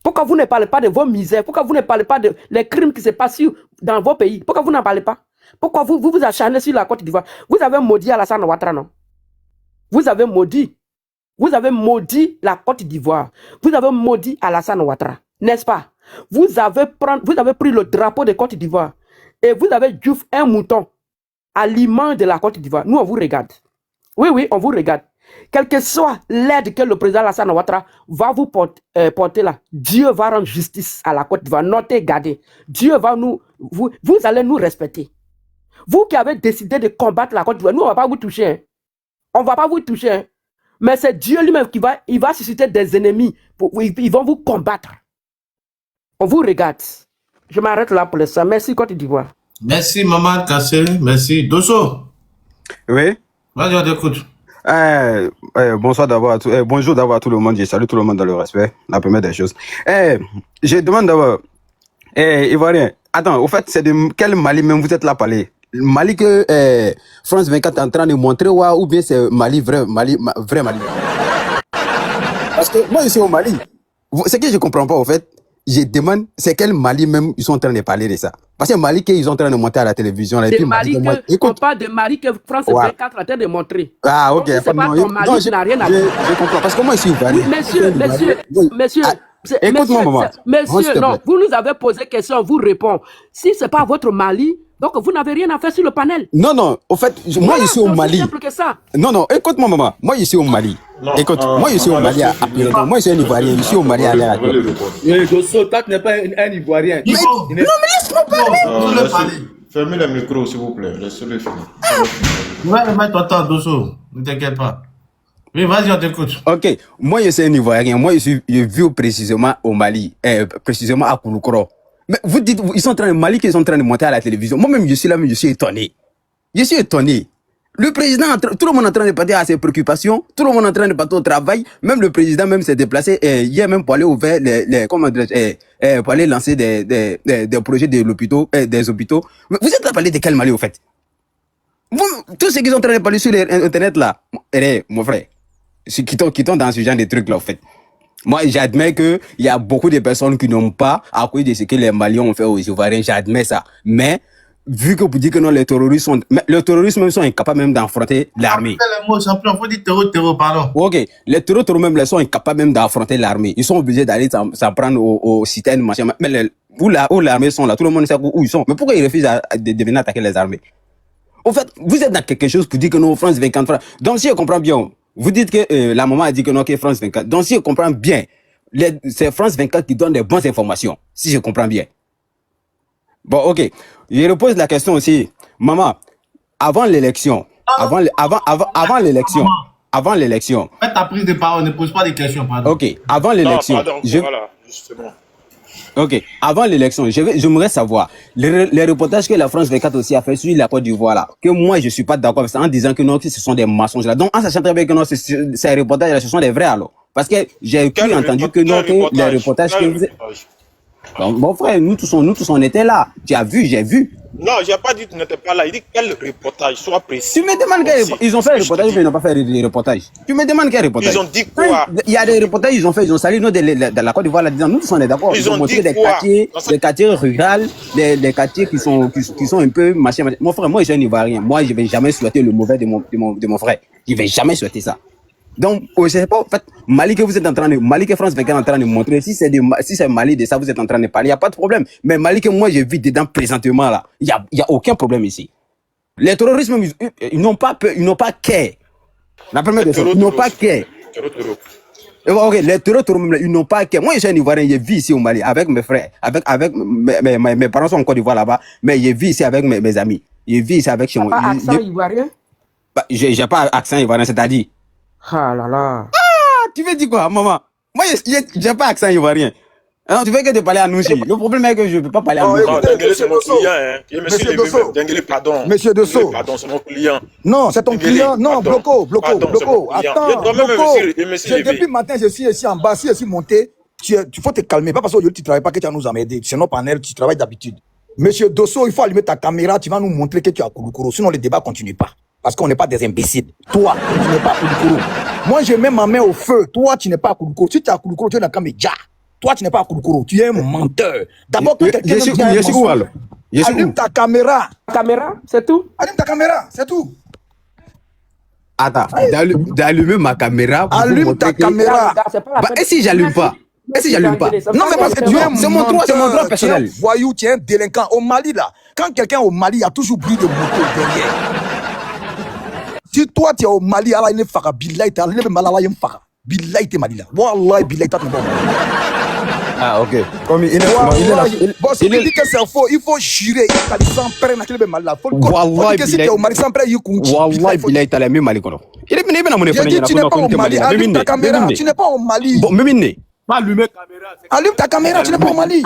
Pourquoi vous ne parlez pas de vos misères? Pourquoi vous ne parlez pas des crimes qui se passent dans vos pays? Pourquoi vous n'en parlez pas? Pourquoi vous acharnez sur la Côte d'Ivoire? Vous avez maudit Alassane Ouattara, non? Vous avez maudit la Côte d'Ivoire. Vous avez maudit Alassane Ouattara, n'est-ce pas? Vous avez pris le drapeau de Côte d'Ivoire et vous avez Diouf un mouton à l'image de la Côte d'Ivoire. Nous, on vous regarde. Oui, on vous regarde. Quelle que soit l'aide que le président Alassane Ouattara va vous porter là, Dieu va rendre justice à la Côte d'Ivoire. Notez, gardez. Dieu va vous allez nous respecter. Vous qui avez décidé de combattre la Côte d'Ivoire, nous, on ne va pas vous toucher. Hein. On ne va pas vous toucher. Hein. Mais c'est Dieu lui-même qui va susciter des ennemis. Ils vont vous combattre. On vous regarde. Je m'arrête là pour l'instant. Merci, Côte d'Ivoire. Merci, Maman Kassé. Merci. Dosso. Oui. Vas-y, on t'écoute. Bonsoir d'abord bonjour d'abord à tout le monde. Je salue tout le monde dans le respect. La première des choses. Je demande d'abord, Ivoirien, attends, au fait, c'est de quel Mali même vous êtes là parler? Mali que France 24 est en train de montrer ou bien c'est Mali vrai Mali? Parce que moi je suis au Mali. Ce que je comprends pas au fait, je demande c'est quel Mali même ils sont en train de parler de ça. Parce que Mali qu'ils sont en train de monter à la télévision là, et puis Mali que, on parle de Mali que France 24 est en train de montrer. Ah ok. C'est pas ton Mali qui n'a rien à dire. Je comprends parce que moi je suis Ivoirien. Oui, monsieur. Écoute-moi, maman. Monsieur, non, vous nous avez posé question, vous répondez. Si c'est pas votre Mali, donc vous n'avez rien à faire sur le panel. Non, au fait, moi je suis au Mali. C'est simple que ça. Non, écoute-moi, maman. Moi je suis au Mali. Écoute, moi je suis au Mali à Pyrénées. Moi je suis un Ivoirien, je suis au Mali à l'heure actuelle. Dosso, toi tu n'es pas un Ivoirien. Non, mais laisse-moi parler. Fermez le micro, s'il vous plaît. Laissez-le finir. Ouais, mais toi, Dosso. Ne t'inquiète pas. Oui, vas-y, on t'écoute. Ok, moi je suis un Ivoirien. Moi je vis précisément au Mali, précisément à Kouloukoro. Mais vous dites, ils sont en train de Mali, qu'ils sont en train de monter à la télévision. Moi-même, je suis là, mais je suis étonné. Je suis étonné. Le président, tout le monde est en train de partir à ses préoccupations, tout le monde est en train de partir au travail. Même le président même s'est déplacé hier même pour aller ouvrir pour aller lancer des projets des hôpitaux. Mais vous êtes à parler de quel Mali au fait? Tous ceux qui sont en train de parler sur Internet là, mon frère, qui tombent dans ce genre de trucs là au fait. Moi, j'admets que il y a beaucoup de personnes qui n'ont pas à cause de ce que les Maliens ont fait aux Ivoiriens. J'admets ça. Mais, vu que vous dites que non, les terroristes même sont incapables même d'affronter l'armée. Les mots, champion, faut dire terror, pardon. Ok. Les terroristes même, ils sont incapables même d'affronter l'armée. Ils sont obligés d'aller s'en prendre aux citernes, machin. Mais où l'armée sont là, tout le monde sait où ils sont. Mais pourquoi ils refusent de venir attaquer les armées? Au fait, vous êtes dans quelque chose pour dire que non, France 24, donc si je comprends bien, vous dites que la maman a dit que non, que France 24. Donc si je comprends bien, c'est France 24 qui donne des bonnes informations. Si je comprends bien. Bon, ok. Je repose la question aussi. Maman, avant l'élection, avant l'élection. Faites ta prise de parole, ne pose pas de questions, pardon. Ok, avant l'élection. Voilà, justement. Ok, avant l'élection, j'aimerais savoir les reportages que la France 24 aussi a fait sur la Côte d'Ivoire là, que moi je suis pas d'accord avec ça en disant que non, que ce sont des mensonges là. Donc en sachant très bien que non, ces reportages là, ce sont des vrais alors. Parce que j'ai entendu que non, que les reportages que vous... Donc, mon frère, nous tous on était là. Tu as vu, j'ai vu. Non, j'ai pas dit que tu n'étais pas là. Il dit quel reportage, sois précis. Tu me demandes ils ont fait le reportage ou ils n'ont pas fait le reportage. Tu me demandes quel reportage. Ils ont dit quoi? Il y a des reportages, ils ont salé nous de la Côte d'Ivoire là disant nous tous on est d'accord. Ils ont montré des quartiers ruraux, des quartiers qui sont un peu machin. Mon frère, moi je suis un Ivoirien. Moi je vais jamais souhaiter le mauvais de mon frère. Je vais jamais souhaiter ça. Donc, je sais pas, en fait, Mali que France 24 est en train de montrer, si c'est Mali de ça, vous êtes en train de parler, il n'y a pas de problème. Mais Mali que moi, je vis dedans présentement, là, il y a aucun problème ici. Les terroristes, ils n'ont pas peur, ils n'ont pas care. La première chose, ils n'ont pas care. Ok, les terroristes, ils n'ont pas care. Moi, je suis un Ivoirien, je vis ici au Mali, avec mes frères, avec mes parents sont en Côte d'Ivoire là-bas, mais je vis ici avec mes amis. Je vis ici avec chez moi. Pas accent ivoirien? J'ai pas accent ivoirien, c'est-à-dire. Ah là là. Ah, tu veux dire quoi, maman? Moi, j'ai pas accent ivoirien. Alors, tu veux que de parler à Nouchi. Le problème est que je peux pas parler à Nouchi. Non, Denguele, c'est mon client, hein. Monsieur Dosso. Denguele, pardon. Monsieur Dosso. Pardon, c'est mon client. Non, c'est ton client. Non, Bloco. Attends, Bloco. Depuis le matin, je suis ici en bas. Si je suis monté, tu faut te calmer. Pas parce que tu travailles pas que tu vas nous emmerder. C'est nos panels, tu travailles d'habitude. Monsieur Dosso, il faut allumer ta caméra. Tu vas nous montrer que tu as Kouloukoro. Sinon, le débat continue pas. Parce qu'on n'est pas des imbéciles. Toi, tu n'es pas à Kouloukoro. Moi, je mets ma main au feu. Toi, tu n'es pas à Kouloukoro. Si tu es à Kouloukoro, tu es dans Kaméja. Toi, tu n'es pas à Kouloukoro. Tu es un menteur. D'abord, quand quelqu'un dit un mensonge, allume ta caméra. Caméra, c'est tout? Allume ta caméra, c'est tout. Attends, d'allumer ma caméra. Allume ta caméra. Et si j'allume pas? Non, mais parce que tu es un c'est mon droit personnel. Voyou, tu es un délinquant. Au Mali, là, quand quelqu'un est au Mali, il y a toujours bruit de moto derrière. Si toi, tu es au Mali, Allah, il est fara. Billahi, tu es malala, il est fara. Billahi, tu es Mali, là. Wallah, billahi, tu es Mali. Ah, ok. Comme il est bon, si tu dis que c'est faux, il faut jurer. Il faut que tu Mali, là. Wallah, si tu es au Mali, sans prêt, il faut Wallah, billahi, tu es le Mali, Mali. Il est venu à mon tu n'es pas au Mali. Allume ta caméra. Tu n'es pas au Mali. Bon, Mimine. Pas allumer caméra. Allume ta caméra, tu n'es pas au Mali.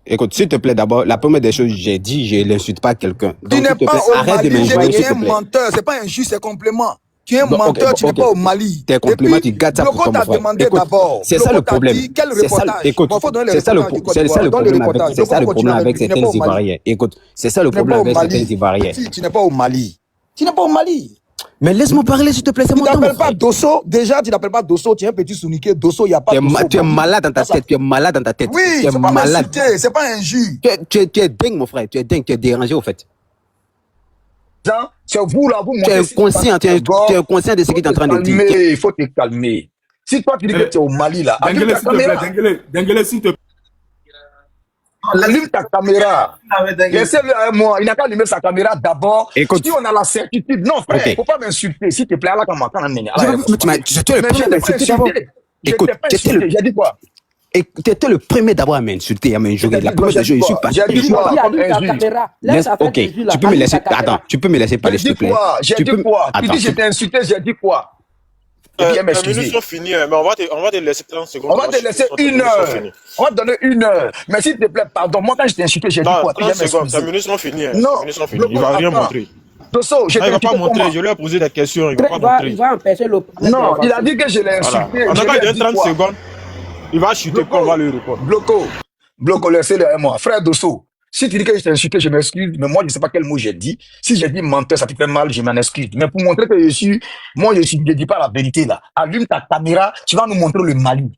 Écoute, s'il te plaît, d'abord, la première des choses, j'ai dit, je n'insulte pas quelqu'un. Tu n'es pas au arrête de Mali, m'injurier, tu s'il es te un plaît. menteur, c'est pas un juste, c'est complément. Tu es un menteur, tu n'es pas au Mali. Tes compliments, tu gardes ça pour Bloco toi, t'a mon frère. demandé Écoute, d'abord. c'est ça le Bloco t'a problème. dit, quel C'est ça, reportage? écoute, Bon, faut donner les c'est ça le reportages du Côte d'Ivoire. problème Donne les avec, reportages. c'est ça le Bloco problème continue avec tu n'es pas certains au Mali. Ivoiriens. Écoute, c'est ça le Tu n'es problème pas au avec certains Mali. Ivoiriens. Si, tu n'es pas au Mali. Tu n'es pas au Mali. Mais laisse-moi parler, s'il te plaît, c'est Tu mon temps, mon n'appelles pas frère. Dosso. Déjà, tu n'appelles pas Dosso. Tu es un petit souniqué. Dosso, il n'y a pas de Dosso. Tu es malade dans ta tête, tu es malade dans ta tête. Oui, Tu es c'est pas malade. m'insulter, c'est pas injure. Tu es dingue, mon frère, tu es dingue, tu es dérangé, au fait. C'est vous là, vous Tu es montez. inconscient, tu es inconscient de ce que tu es en train de dire. Il faut te calmer. Si toi tu dis que tu es au Mali là, allume ta caméra. Dengele, s'il te plaît. Allume ta caméra. Laissez-le à moi. Il n'a qu'à allumer sa caméra d'abord. Si on a la certitude. Non, frère, il ne faut pas m'insulter. S'il te plaît, là, quand Tu étais le premier à m'insulter d'abord. Écoute, j'ai dit quoi? Tu étais le premier d'abord à m'insulter, à m'injurer. La première des choses, je suis pas. J'ai dit quoi? Ok, tu peux me laisser. Attends, tu peux me laisser parler, s'il te plaît. J'ai dit quoi? Tu dis je t'ai insulté, j'ai dit quoi? Les minutes sont finies, mais on va te laisser 30 secondes. On va te laisser 1 heure. On va te donner 1 heure. Mais s'il te plaît, pardon, moi quand je t'ai insulté, j'ai dit quoi? 30 secondes, tes minutes sont finies. Non, il va rien montrer. Dosso, je il va pas montrer, je lui ai posé des questions, il va pas montrer. Il va empêcher le... Non, il a dit que je l'ai insulté. On a pas donné 30 secondes. Il va chuter quand on va le répondre. Bloco, laissez-le à moi. Frère Dosso, si tu dis que je t'ai insulté, je m'excuse, mais moi, je ne sais pas quel mot j'ai dit. Si j'ai dit menteur, ça te fait mal, je m'en excuse. Mais pour montrer que je ne dis pas la vérité, là. Allume ta caméra, tu vas nous montrer le Mali.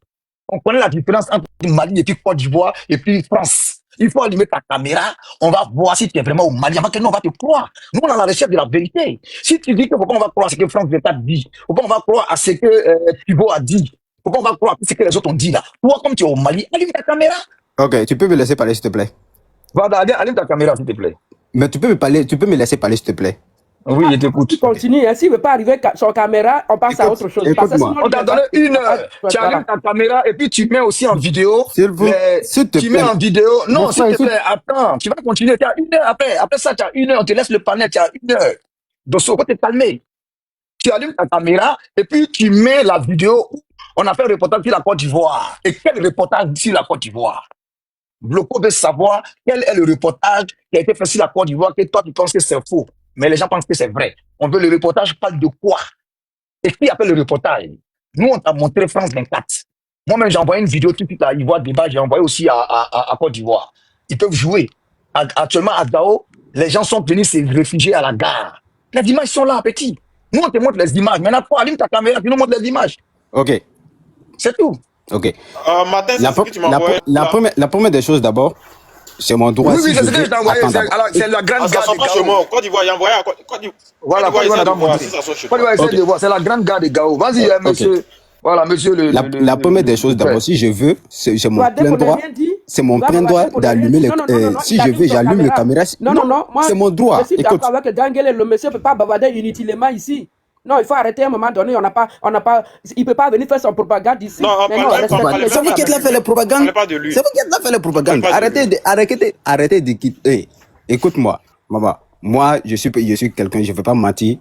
On connaît la différence entre Mali et puis Côte d'Ivoire et puis France. Il faut allumer ta caméra, on va voir si tu es vraiment au Mali, avant que nous, on va te croire. Nous, on a la recherche de la vérité. Si tu dis que pourquoi on va croire à ce que France 24 dit, pourquoi on va croire à ce que Thibault a dit, pourquoi on va croire à ce que les autres ont dit là. Toi, comme tu es au Mali, allume ta caméra. Ok, tu peux me laisser parler, s'il te plaît. Voilà, allume ta caméra, s'il te plaît. Mais tu peux me laisser parler, s'il te plaît. Oui, je t'écoute. Tu continues, hein. S'il ne veut pas arriver sur caméra, on passe à autre chose. On t'a donné 1 heure. Tu allumes ta caméra et puis tu mets aussi en vidéo. S'il te tu plaît. mets en vidéo. Non, s'il te frère, plaît, attends. Tu vas continuer. Tu as 1 heure après. Après ça, tu as 1 heure. On te laisse le panel. Tu as 1 heure. Dosso, faut te calmer. Tu allumes ta caméra et puis tu mets la vidéo où on a fait un reportage sur la Côte d'Ivoire. Et quel reportage sur la Côte d'Ivoire? Bloco veut savoir quel est le reportage qui a été fait sur la Côte d'Ivoire que toi tu penses que c'est faux, mais les gens pensent que c'est vrai. On veut le reportage, parle de quoi? Et qui appelle le reportage? Nous, on t'a montré France 24. Moi-même, j'ai envoyé une vidéo tout de suite à Ivoire Débat, j'ai envoyé aussi à Côte d'Ivoire. Ils peuvent jouer. Actuellement, à Gao, les gens sont venus se réfugier à la gare. Les images sont là, petit. Nous, on te montre les images. Maintenant, toi, allume ta caméra, tu nous montres les images. Ok. C'est tout. Ok. Matin, c'est ce que tu m'as envoyé. La première des choses, d'abord, c'est mon droit. Oui, si c'est ce que je t'ai envoyé. C'est la grande gare de Gao. Côte d'Ivoire, il a envoyé à Côte d'Ivoire. Voilà, Côte d'Ivoire, essaie de voir. C'est la grande gare de Gao. Vas-y, monsieur. Voilà, monsieur le. La première des choses, d'abord, si je veux, c'est mon plein droit. C'est mon plein droit d'allumer les. Si je veux, j'allume les caméras. Non, c'est mon droit. Je suis d'accord avec Dengele, le monsieur ne peut pas bavarder inutilement ici. Non, il faut arrêter à un moment donné. Il ne peut pas venir faire son propagande ici. Non, c'est vous qui êtes là faire la propagande. C'est vous qui êtes là faire la propagande. Arrêtez de quitter. Écoute-moi, maman. Moi, je suis quelqu'un, je ne veux pas mentir.